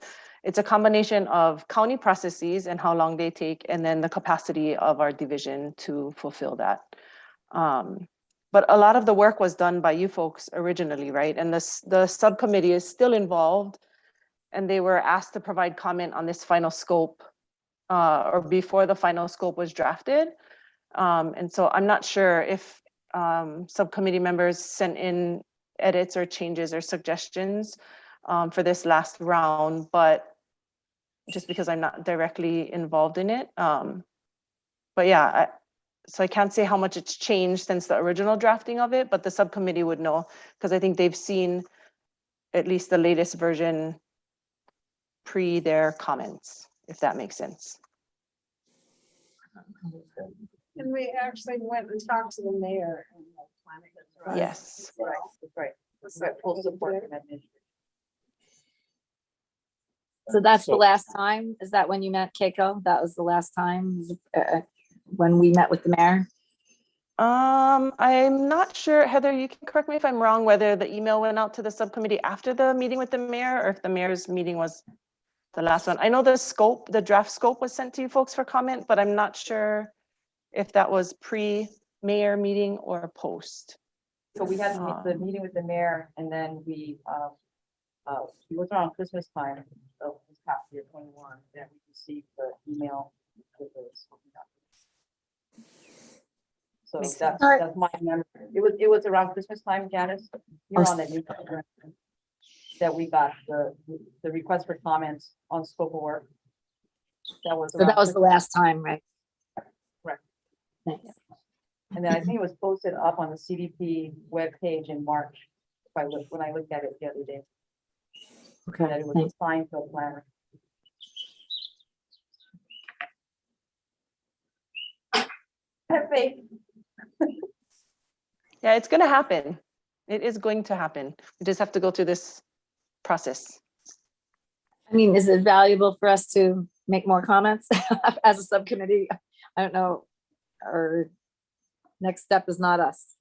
a combination of county processes and how long they take, and then the capacity of our division to fulfill that. But a lot of the work was done by you folks originally, right? And the subcommittee is still involved, and they were asked to provide comment on this final scope or before the final scope was drafted. And so I'm not sure if subcommittee members sent in edits or changes or suggestions for this last round, but just because I'm not directly involved in it. But yeah, so I can't say how much it's changed since the original drafting of it, but the subcommittee would know, because I think they've seen at least the latest version pre their comments, if that makes sense. And we actually went and talked to the mayor. And the planning. That's right. Yes. Right, that's right. Was Right, that full what support you did? from administration. So that's the So- last time? Is that when you met Keiko? That was the last time when we met with the mayor? I'm not sure, Heather, you can correct me if I'm wrong, whether the email went out to the subcommittee after the meeting with the mayor, or if the mayor's meeting was the last one. I know the scope, the draft scope was sent to you folks for comment, but I'm not sure if that was pre-mayor meeting or post. So we had the meeting with the mayor, and then it was around Christmas time of this past year, 21, that we received the email with those. So Makes that's, sense. that's my memory. It was around Christmas time, Janice. You're on that new program that we got the request for comments on scope of work. That was. So that around was the last time, right? Correct. Thanks. And then I think it was posted up on the CDP webpage in March. When I looked at it the other day, that Okay, it was thanks. assigned to a planner. Have faith. Yeah, it's gonna happen. It is going to happen. We just have to go through this process. I mean, is it valuable for us to make more comments as a subcommittee? I don't know. Or next step is not us.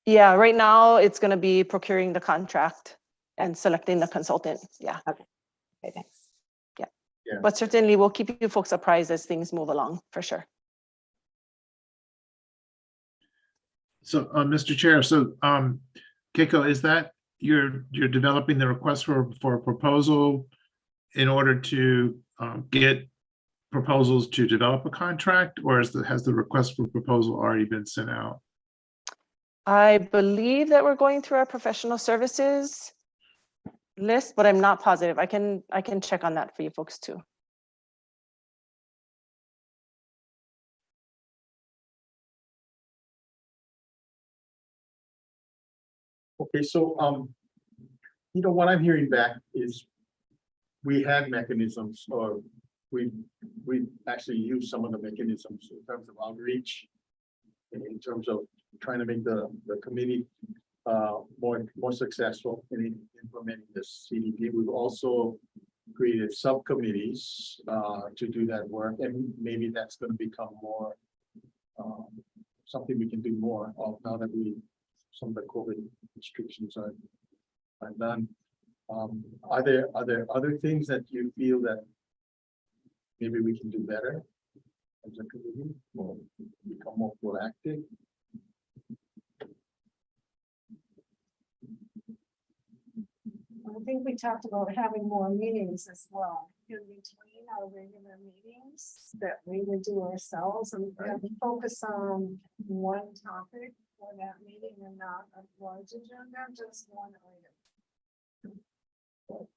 Yeah, right now it's gonna be procuring the contract and selecting the consultant. Yeah, Okay, thanks. but certainly we'll keep you folks apprised as things move along, for sure. So, Mr. Chair, so, Keiko, is that you're developing the request for a proposal in order to get proposals to develop a contract, or has the request for proposal already been sent out? I believe that we're going through our professional services list, but I'm not positive. I can check on that for you folks too. Okay, so, what I'm hearing back is we have mechanisms, or we actually use some of the mechanisms in terms of outreach, in terms of trying to make the committee more successful in implementing this CDP. We've also created subcommittees to do that work, and maybe that's going to become more something we can do more of now that some of the COVID restrictions are done. Are there other things that you feel that maybe we can do better as a committee, or become more proactive? I think we talked about having more meetings as well in between our regular meetings that we would do ourselves and focus on one topic for that meeting and not a large agenda, just one item.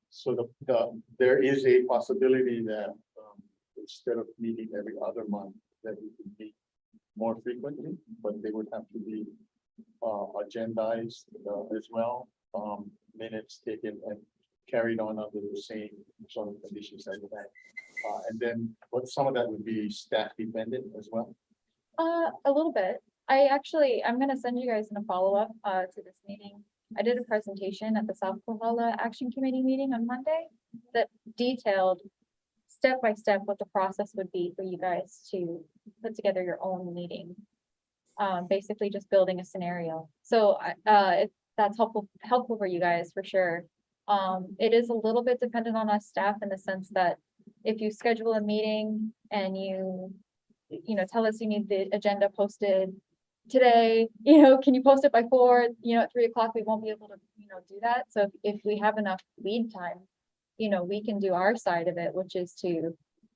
So there is a possibility that instead of meeting every other month, that we could meet more frequently, but they would have to be agendized as well, minutes taken and carried on under the same sort of conditions that we had. And then, but some of that would be staff dependent as well. A little bit. I'm gonna send you guys in a follow-up to this meeting. I did a presentation at the South Kohala Action Committee meeting on Monday that detailed step by step what the process would be for you guys to put together your own meeting. Basically just building a scenario. So if that's helpful for you guys for sure. It is a little bit dependent on us staff in the sense that if you schedule a meeting and you tell us you need the agenda posted today, can you post it by 4, at 3 o'clock, we won't be able to, do that. So if we have enough lead time, we can do our side of it, which is to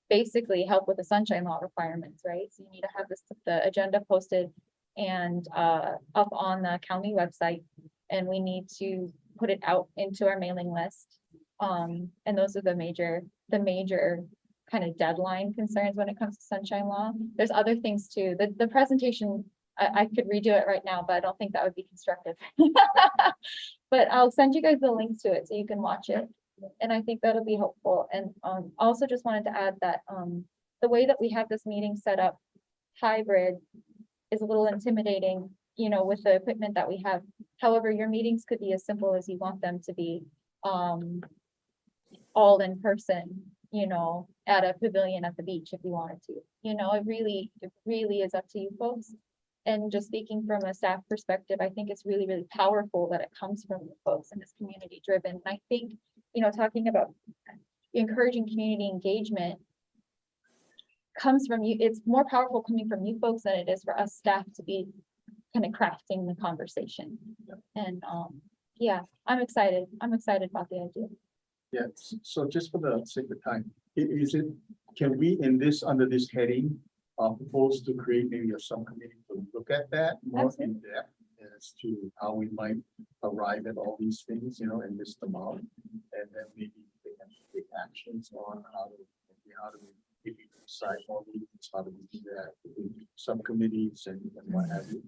basically help with the sunshine law requirements, right? So you need to have the agenda posted and up on the county website, and we need to put it out into our mailing list. And those are the major kind of deadline concerns when it comes to sunshine law. There's other things too. The presentation, I could redo it right now, but I don't think that would be constructive. But I'll send you guys the link to it so you can watch it. And I think that'll be helpful. And also just wanted to add that the way that we have this meeting set up, hybrid, is a little intimidating, you know, with the equipment that we have. However, your meetings could be as simple as you want them to be, all in person, you know, at a pavilion at the beach if you wanted to. You know, it really is up to you folks. And just speaking from a staff perspective, I think it's really, really powerful that it comes from the folks and it's community driven. And I think, you know, talking about encouraging community engagement comes from you. It's more powerful coming from you folks than it is for us staff to be kind of crafting the conversation. And yeah, I'm excited. I'm excited about the idea. Yeah, so just for the sake of time, can we in this, under this heading, propose to create maybe a subcommittee to look at that more in depth as to how we might arrive at all these things, you know, and list them out, and then maybe they can take actions on how to if we decide all these, how do we do that, subcommittees and what have you.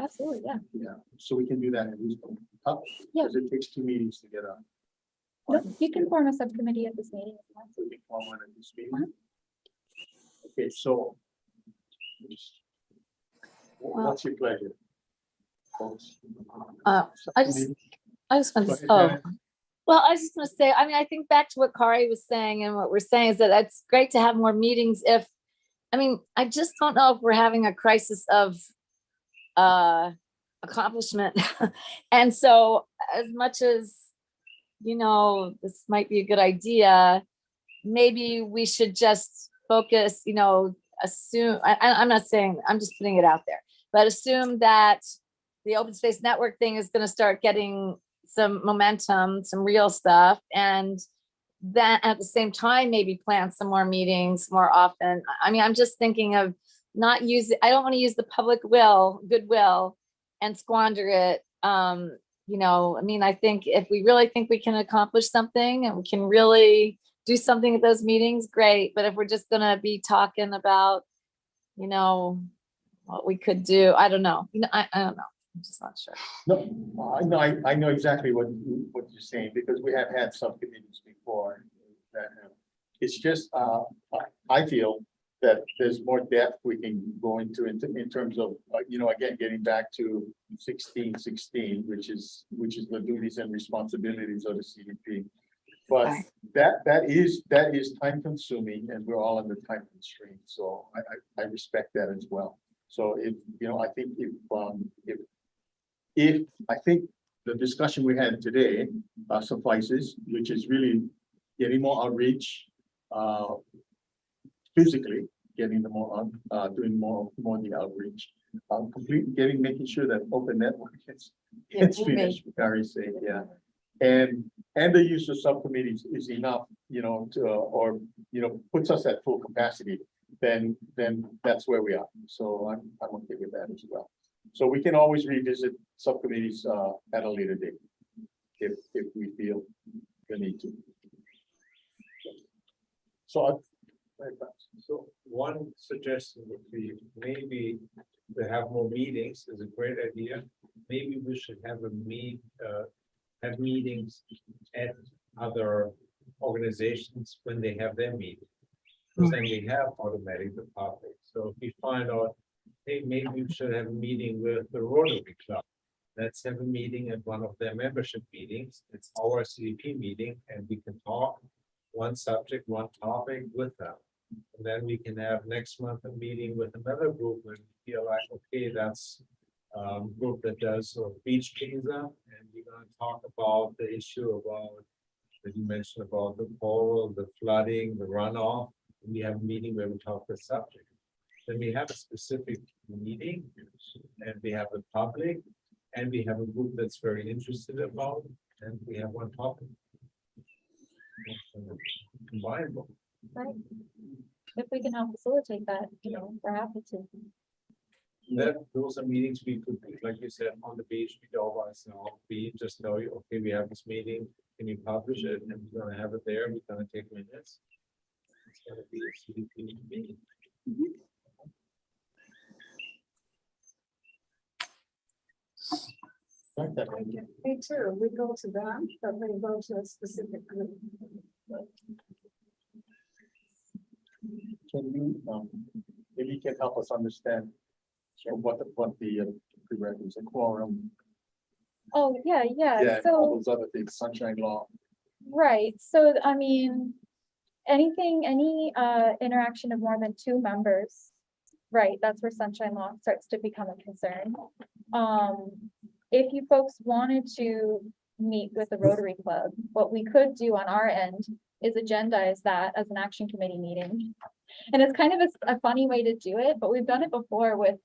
Absolutely, yeah. Yeah, so we can do that at least, Yeah. because it takes 2 meetings to get a. No, you can form a subcommittee at this meeting. If you want to. So we form one at this meeting. Okay, so. What's your pleasure? Folks? I just want Go to, ahead, oh, well, I was just gonna say, I mean, I think back to what Kari was saying and what we're saying is that it's great to have more meetings if, I mean, I just don't know if we're having a crisis of accomplishment. And so as much as, you know, this might be a good idea, maybe we should just focus, you know, assume, I'm not saying, I'm just putting it out there, but assume that the open space network thing is going to start getting some momentum, some real stuff. And then at the same time, maybe plan some more meetings more often. I mean, I'm just thinking of not using, I don't want to use the public goodwill and squander it. You know, I mean, I think if we really think we can accomplish something and we can really do something at those meetings, great. But if we're just going to be talking about, you know, what we could do, I don't know. You know, I don't know. I'm just not sure. No, I know exactly what you're saying, because we have had subcommittees before. It's just, I feel that there's more depth we can go into in terms of, you know, again, getting back to 1616, which is the duties and responsibilities of the CDP. But Right. that is time consuming, and we're all under time constraints. So I respect that as well. So if, you know, I think if I think the discussion we had today suffices, which is really getting more outreach, physically getting the more doing more the outreach, making sure that open network gets finished. Gary said, yeah, and the use of subcommittees is enough, you know, to or you know puts us at full capacity. Then that's where we are. So I'm okay with that as well. So we can always revisit subcommittees at a later date if we feel the need to. So one suggestion would be maybe to have more meetings is a great idea. Maybe we should have have meetings at other organizations when they have their meeting. Because then we have automatic the public. So if we find out, hey, maybe we should have a meeting with the Rotary Club. Let's have a meeting at one of their membership meetings. It's our CDP meeting, and we can talk one subject, one topic with them. And then we can have next month a meeting with another group and feel like, okay, that's group that does sort of beach cleanup, and we're going to talk about the issue about that you mentioned about the coral, the flooding, the runoff. And we have a meeting where we talk the subject. Then we have a specific meeting, and we have the public, and we have a group that's very interested about, and we have one topic. Combine them. Right. If we can help facilitate that, you know, we're happy to. That those are meetings we could, like you said, on the beach, we do all ourselves. We just know, okay, we have this meeting, can you publish it? And we're gonna have it there, we're gonna take minutes. It's gonna be a CDP meeting. Me too, we go to them, but we go to a specific group. Can you, maybe you can help us understand what the prerequisites, a quorum, Oh, yeah, all so, those other things, sunshine law. right, so, I mean, any interaction of more than 2 members, right, that's where sunshine law starts to become a concern. If you folks wanted to meet with the Rotary Club, what we could do on our end is agendize that as an action committee meeting. And it's kind of a funny way to do it, but we've done it before with,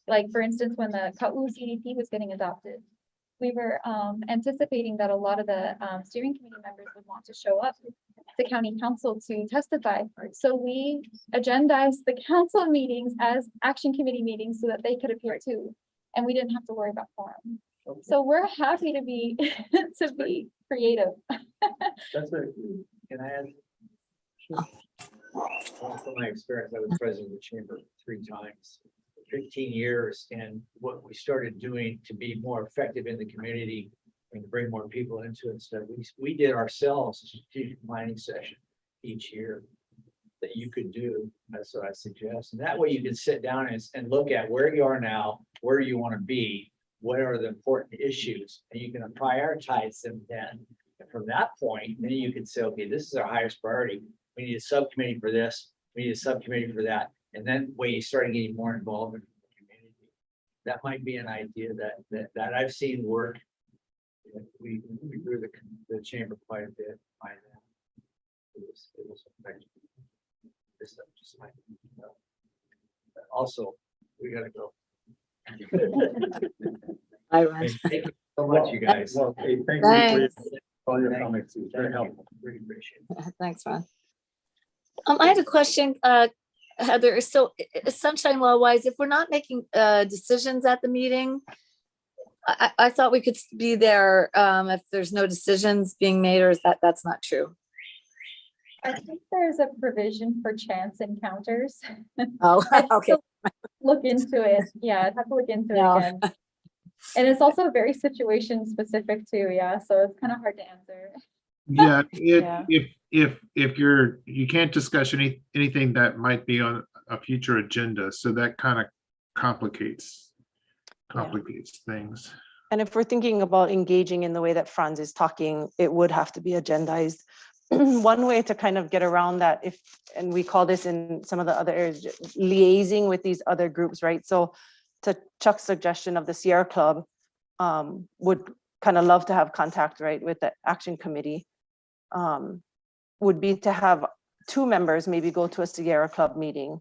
like, for instance, when the Kailua CDP was getting adopted. We were anticipating that a lot of the steering committee members would want to show up to county council to testify. So we agendized the council meetings as action committee meetings so that they could appear too. And we didn't have to worry about quorum. So we're happy to be creative. That's very. Can I add? From my experience, I was president of the chamber 3 times, 15 years, and what we started doing to be more effective in the community and to bring more people into it, so we did ourselves a strategic planning session each year that you could do. That's what I suggest, and that way you can sit down and look at where you are now, where you want to be, what are the important issues, and you can prioritize them then. And from that point, then you can say, okay, this is our highest priority. We need a subcommittee for this, we need a subcommittee for that. And then when you start getting more involved in the community, that might be an idea that I've seen work. We grew the chamber quite a bit by that. It was effective. This stuff just might, but also, we gotta go. Bye, Ron. Thank you so much, you guys. Well, hey, thank you for Thanks. all your comments, it's very helpful. Really appreciate it. Thanks, Ron. I had a question, Heather. So sunshine law wise, if we're not making decisions at the meeting, I thought we could be there if there's no decisions being made, or is that's not true? I think there's a provision for chance encounters. Oh, I'd okay. still look into it. Yeah, I'd have to look into No. it again. And it's also very situation specific too. Yeah, so it's kind of hard to answer. Yeah, Yeah. if you can't discuss anything that might be on a future agenda, so that kind of complicates things. And if we're thinking about engaging in the way that Franz is talking, it would have to be agendized. One way to kind of get around that, and we call this in some of the other areas, liaising with these other groups, right? So to Chuck's suggestion of the Sierra Club, would kind of love to have contact, right, with the action committee, would be to have 2 members maybe go to a Sierra Club meeting.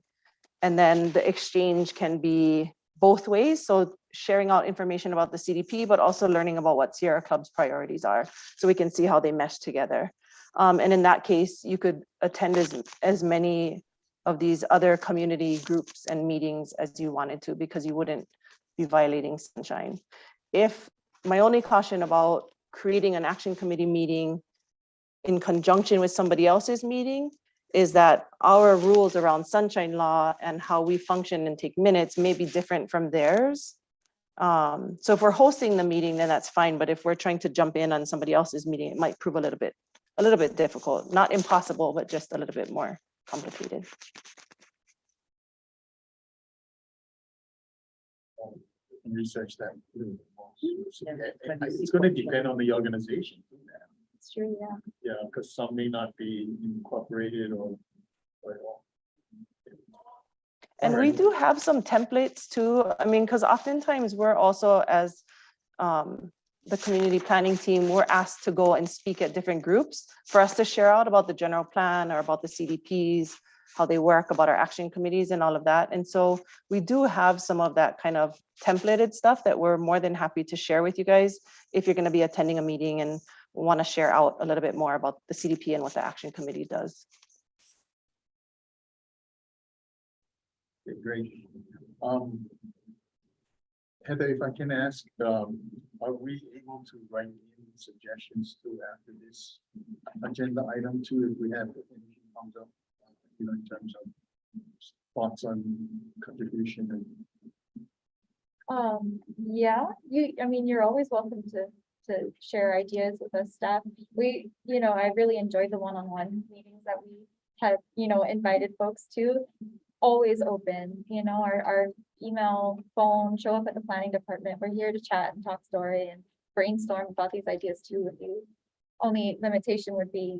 And then the exchange can be both ways. So sharing out information about the CDP, but also learning about what Sierra Club's priorities are, so we can see how they mesh together. And in that case, you could attend as many of these other community groups and meetings as you wanted to, because you wouldn't be violating sunshine. If my only caution about creating an action committee meeting in conjunction with somebody else's meeting is that our rules around sunshine law and how we function and take minutes may be different from theirs. So if we're hosting the meeting, then that's fine. But if we're trying to jump in on somebody else's meeting, it might prove a little bit difficult, not impossible, but just a little bit more complicated. Research that. It's gonna depend on the organization. It's true, yeah. Yeah, because some may not be incorporated or. And we do have some templates too. I mean, because oftentimes we're also, as the community planning team, we're asked to go and speak at different groups for us to share out about the general plan or about the CDPs, how they work, about our action committees and all of that. And so we do have some of that kind of templated stuff that we're more than happy to share with you guys if you're going to be attending a meeting and want to share out a little bit more about the CDP and what the action committee does. Okay, great. Heather, if I can ask, are we able to write in suggestions to after this agenda item too, if we have anything comes up, in terms of thoughts on contribution and Yeah, I mean, you're always welcome to share ideas with us staff. I really enjoyed the one-on-one meetings that we had, invited folks to. Always open, our email, phone, show up at the planning department. We're here to chat and talk story and brainstorm about these ideas too with you. Only limitation would be,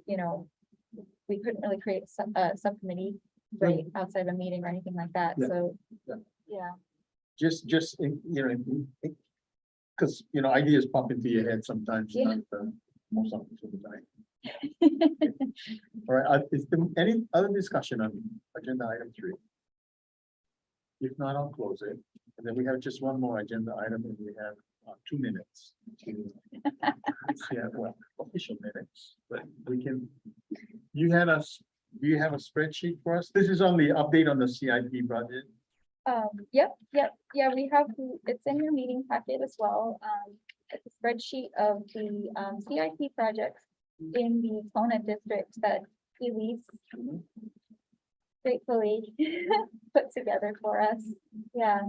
we couldn't really create a subcommittee right outside of a meeting or anything like that, Yeah. so. Yeah. Yeah. just, because, ideas pop into your head sometimes, Yeah. not most of the time. All right, is there any other discussion on agenda item 3? If not, I'll close it. And then we have just one more agenda item and we have 2 minutes to, yeah, well, official minutes, but we can, do you have a spreadsheet for us? This is on the update on the CIP budget. Yep, yeah, we have, it's in your meeting packet as well. It's a spreadsheet of the CIP projects in the Kona district that Elise gratefully put together for us. Yeah.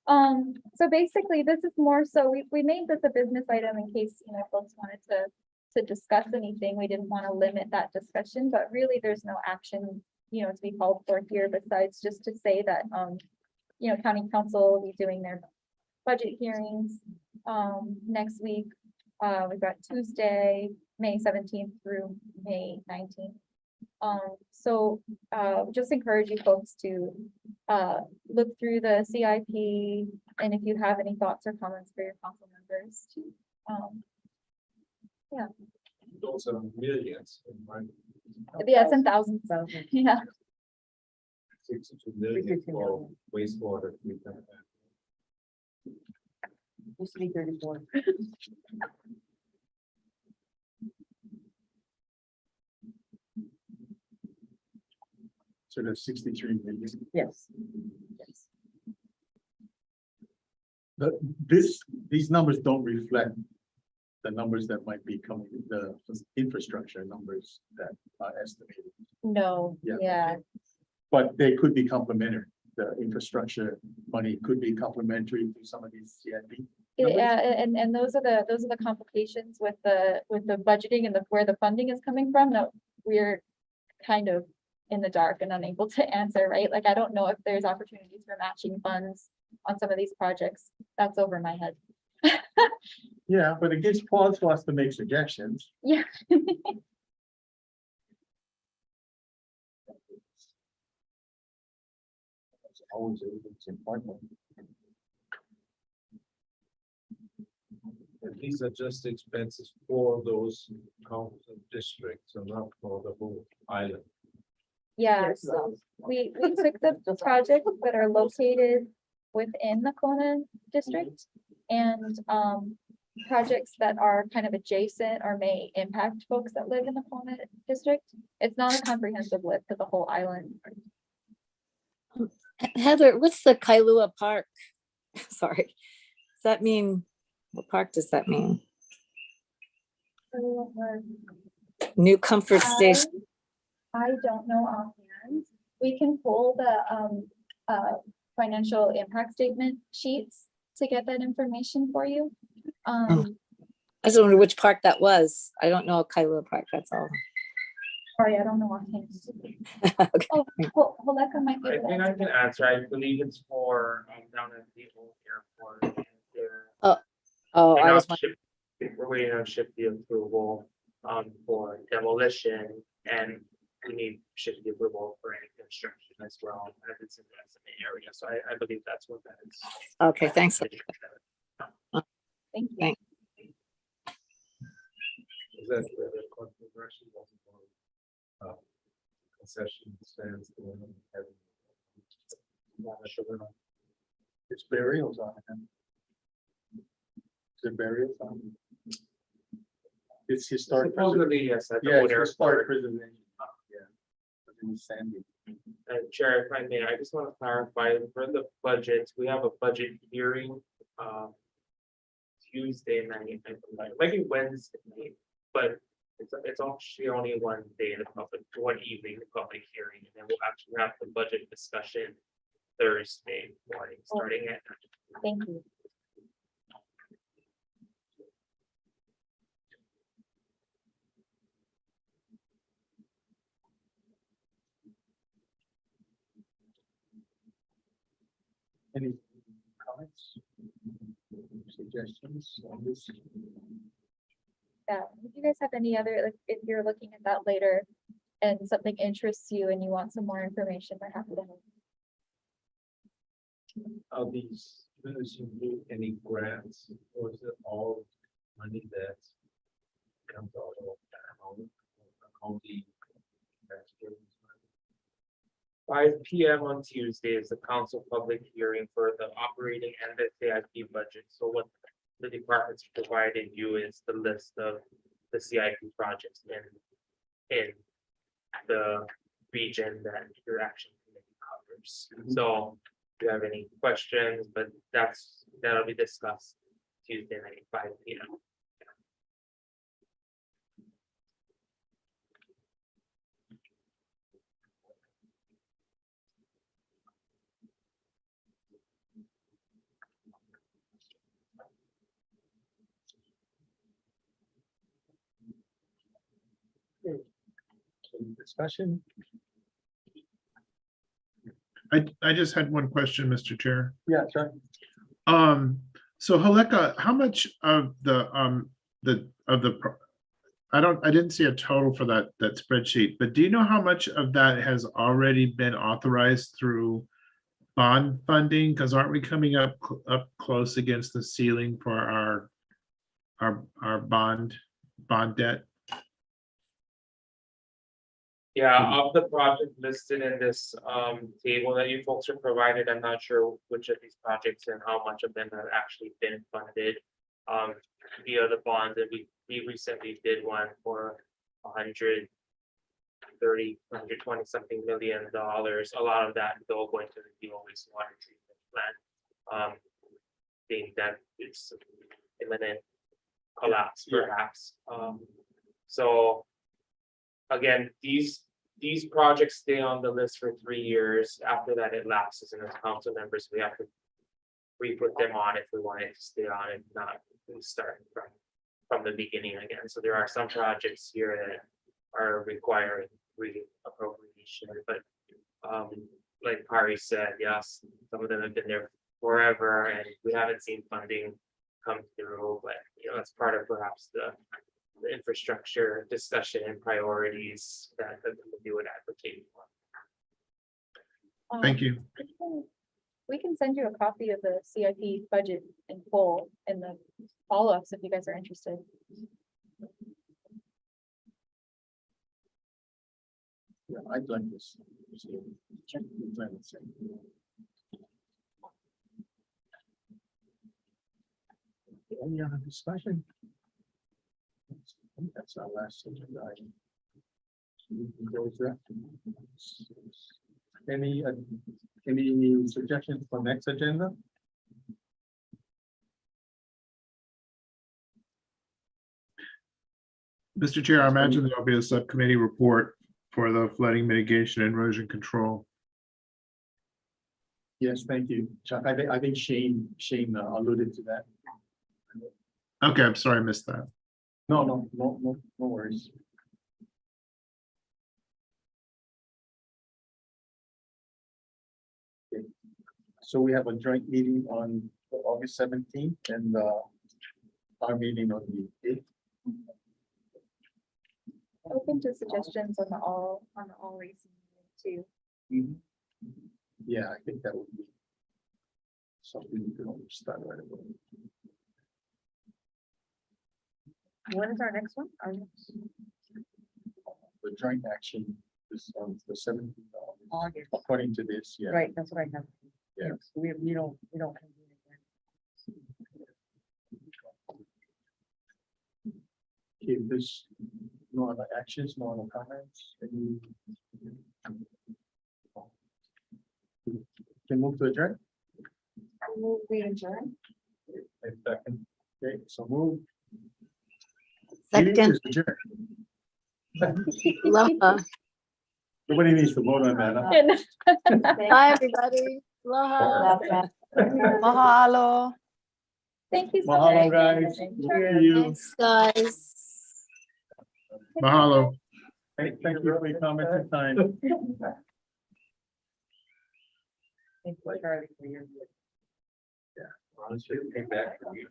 So basically, this is more so we made this a business item in case, folks wanted to discuss anything. We didn't want to limit that discussion, but really there's no action, to be called for here besides just to say that, county council will be doing their budget hearings next week. We've got Tuesday, May 17th through May 19th. So just encourage you folks to look through the CIP, and if you have any thoughts or comments for your council members to Those are millions, right? yeah, it's in thousands. Yeah. 62 million for wastewater treatment. Used to be 34. So there's 63 million. Yes. But these numbers don't reflect the numbers that might be coming, the infrastructure numbers that are estimated. No, Yeah. yeah. But they could be complementary. The infrastructure money could be complementary to some of these CIP. Yeah, and those are the complications with the budgeting and where the funding is coming from. No, we're kind of in the dark and unable to answer, right? Like, I don't know if there's opportunities for matching funds on some of these projects. That's over my head. Yeah, but it gives pause for us to make suggestions. Yeah. It's always it's important. And these are just expenses for those counties and districts, and not for the whole island. Yeah, Yes, so we took the projects that are located within the Kona district and projects that are kind of adjacent or may impact folks that live in the Kona district. It's not a comprehensive list of the whole island. Heather, what's the Kailua Park? Sorry, does that mean, what park does that mean? New Comfort Station. I don't know offhand. We can pull the financial impact statement sheets to get that information for you. I just wonder which park that was. I don't know Kailua Park, that's all. Sorry, I don't know offhand. Okay. Oh, Holeka might be I able to think I answer can that. answer. I believe it's for down at the old airport. And Oh, We're I was, waiting on ship the approval for demolition, and we need ship the approval for any construction as well. As it's in the area, so I believe that's what that is. okay, thanks. Thank you. Thanks. Is that where the controversy was about? Concession stands. It's burials on it. Is it burials on it? It's historic. Supposedly, yes, at the Yeah, old it's historic airport. preservation. Yeah. But it was sandy. And Chair, if I may, I just want to clarify for the budget, we have a budget hearing Tuesday night, maybe Wednesday night, but it's actually only one day, the public, one evening, the public hearing, and then we'll actually have the budget discussion Thursday morning, starting at. Thank you. Any comments? Suggestions on this? Yeah, if you guys have any other, like, if you're looking at that later and something interests you and you want some more information, we're happy to help. Are these, does you do any grants, or is it all money that comes out of county? 5 PM on Tuesday is the council public hearing for the operating and the CIP budget. So what the departments provided you is the list of the CIP projects in the region that your action committee covers. So if you have any questions, but that'll be discussed Tuesday night, 5 PM. Any discussion? I just had one question, Mr. Chair. Yeah, sure. So Haleka, how much of I didn't see a total for that spreadsheet, but do you know how much of that has already been authorized through bond funding? Because aren't we coming up close against the ceiling for our bond debt? Yeah, of the project listed in this table that you folks are provided, I'm not sure which of these projects and how much of them have actually been funded. Via the bond that we recently did one for 120 something $million. A lot of that though going to the always water treatment plant. Being that it's imminent collapse perhaps. So again, these projects stay on the list for 3 years. After that, it lapses, and as council members, we have to re-put them on if we want it to stay on and not start from the beginning again. So there are some projects here that are requiring reappropriation, but like Kari said, yes, some of them have been there forever, and we haven't seen funding come through. But that's part of perhaps the infrastructure discussion and priorities that we would advocate for. Thank you. We can send you a copy of the CIP budget in full in the follow-ups if you guys are interested. Yeah, I'd like this. Any other discussion? That's our last agenda item. We can go with that. Any suggestions for next agenda? Mr. Chair, I imagine there'll be a subcommittee report for the flooding mitigation and erosion control. Yes, thank you, Chuck. I think Shane alluded to that. Okay, I'm sorry I missed that. No worries. Okay. So we have a joint meeting on August 17th and our meeting on the 8th. Open to suggestions on the all racing too. Yeah, I think that would be something we can start right away. When is our next one? The joint action is on the 17th, August. according to this, yeah. Right, that's what I have. Yeah. Yes, we don't. convene again. Okay, there's no other actions, no other comments. Can move to adjourn? I move we adjourn. A second. Okay, so move. Meeting Second, is adjourned. aloha. Nobody needs to vote on that. Huh? Bye, everybody. Aloha. Mahalo. Thank you so Mahalo, much. guys. Thank See you. Thanks, guys. Mahalo. Thank you for your comments and time. Honestly, it came back from you.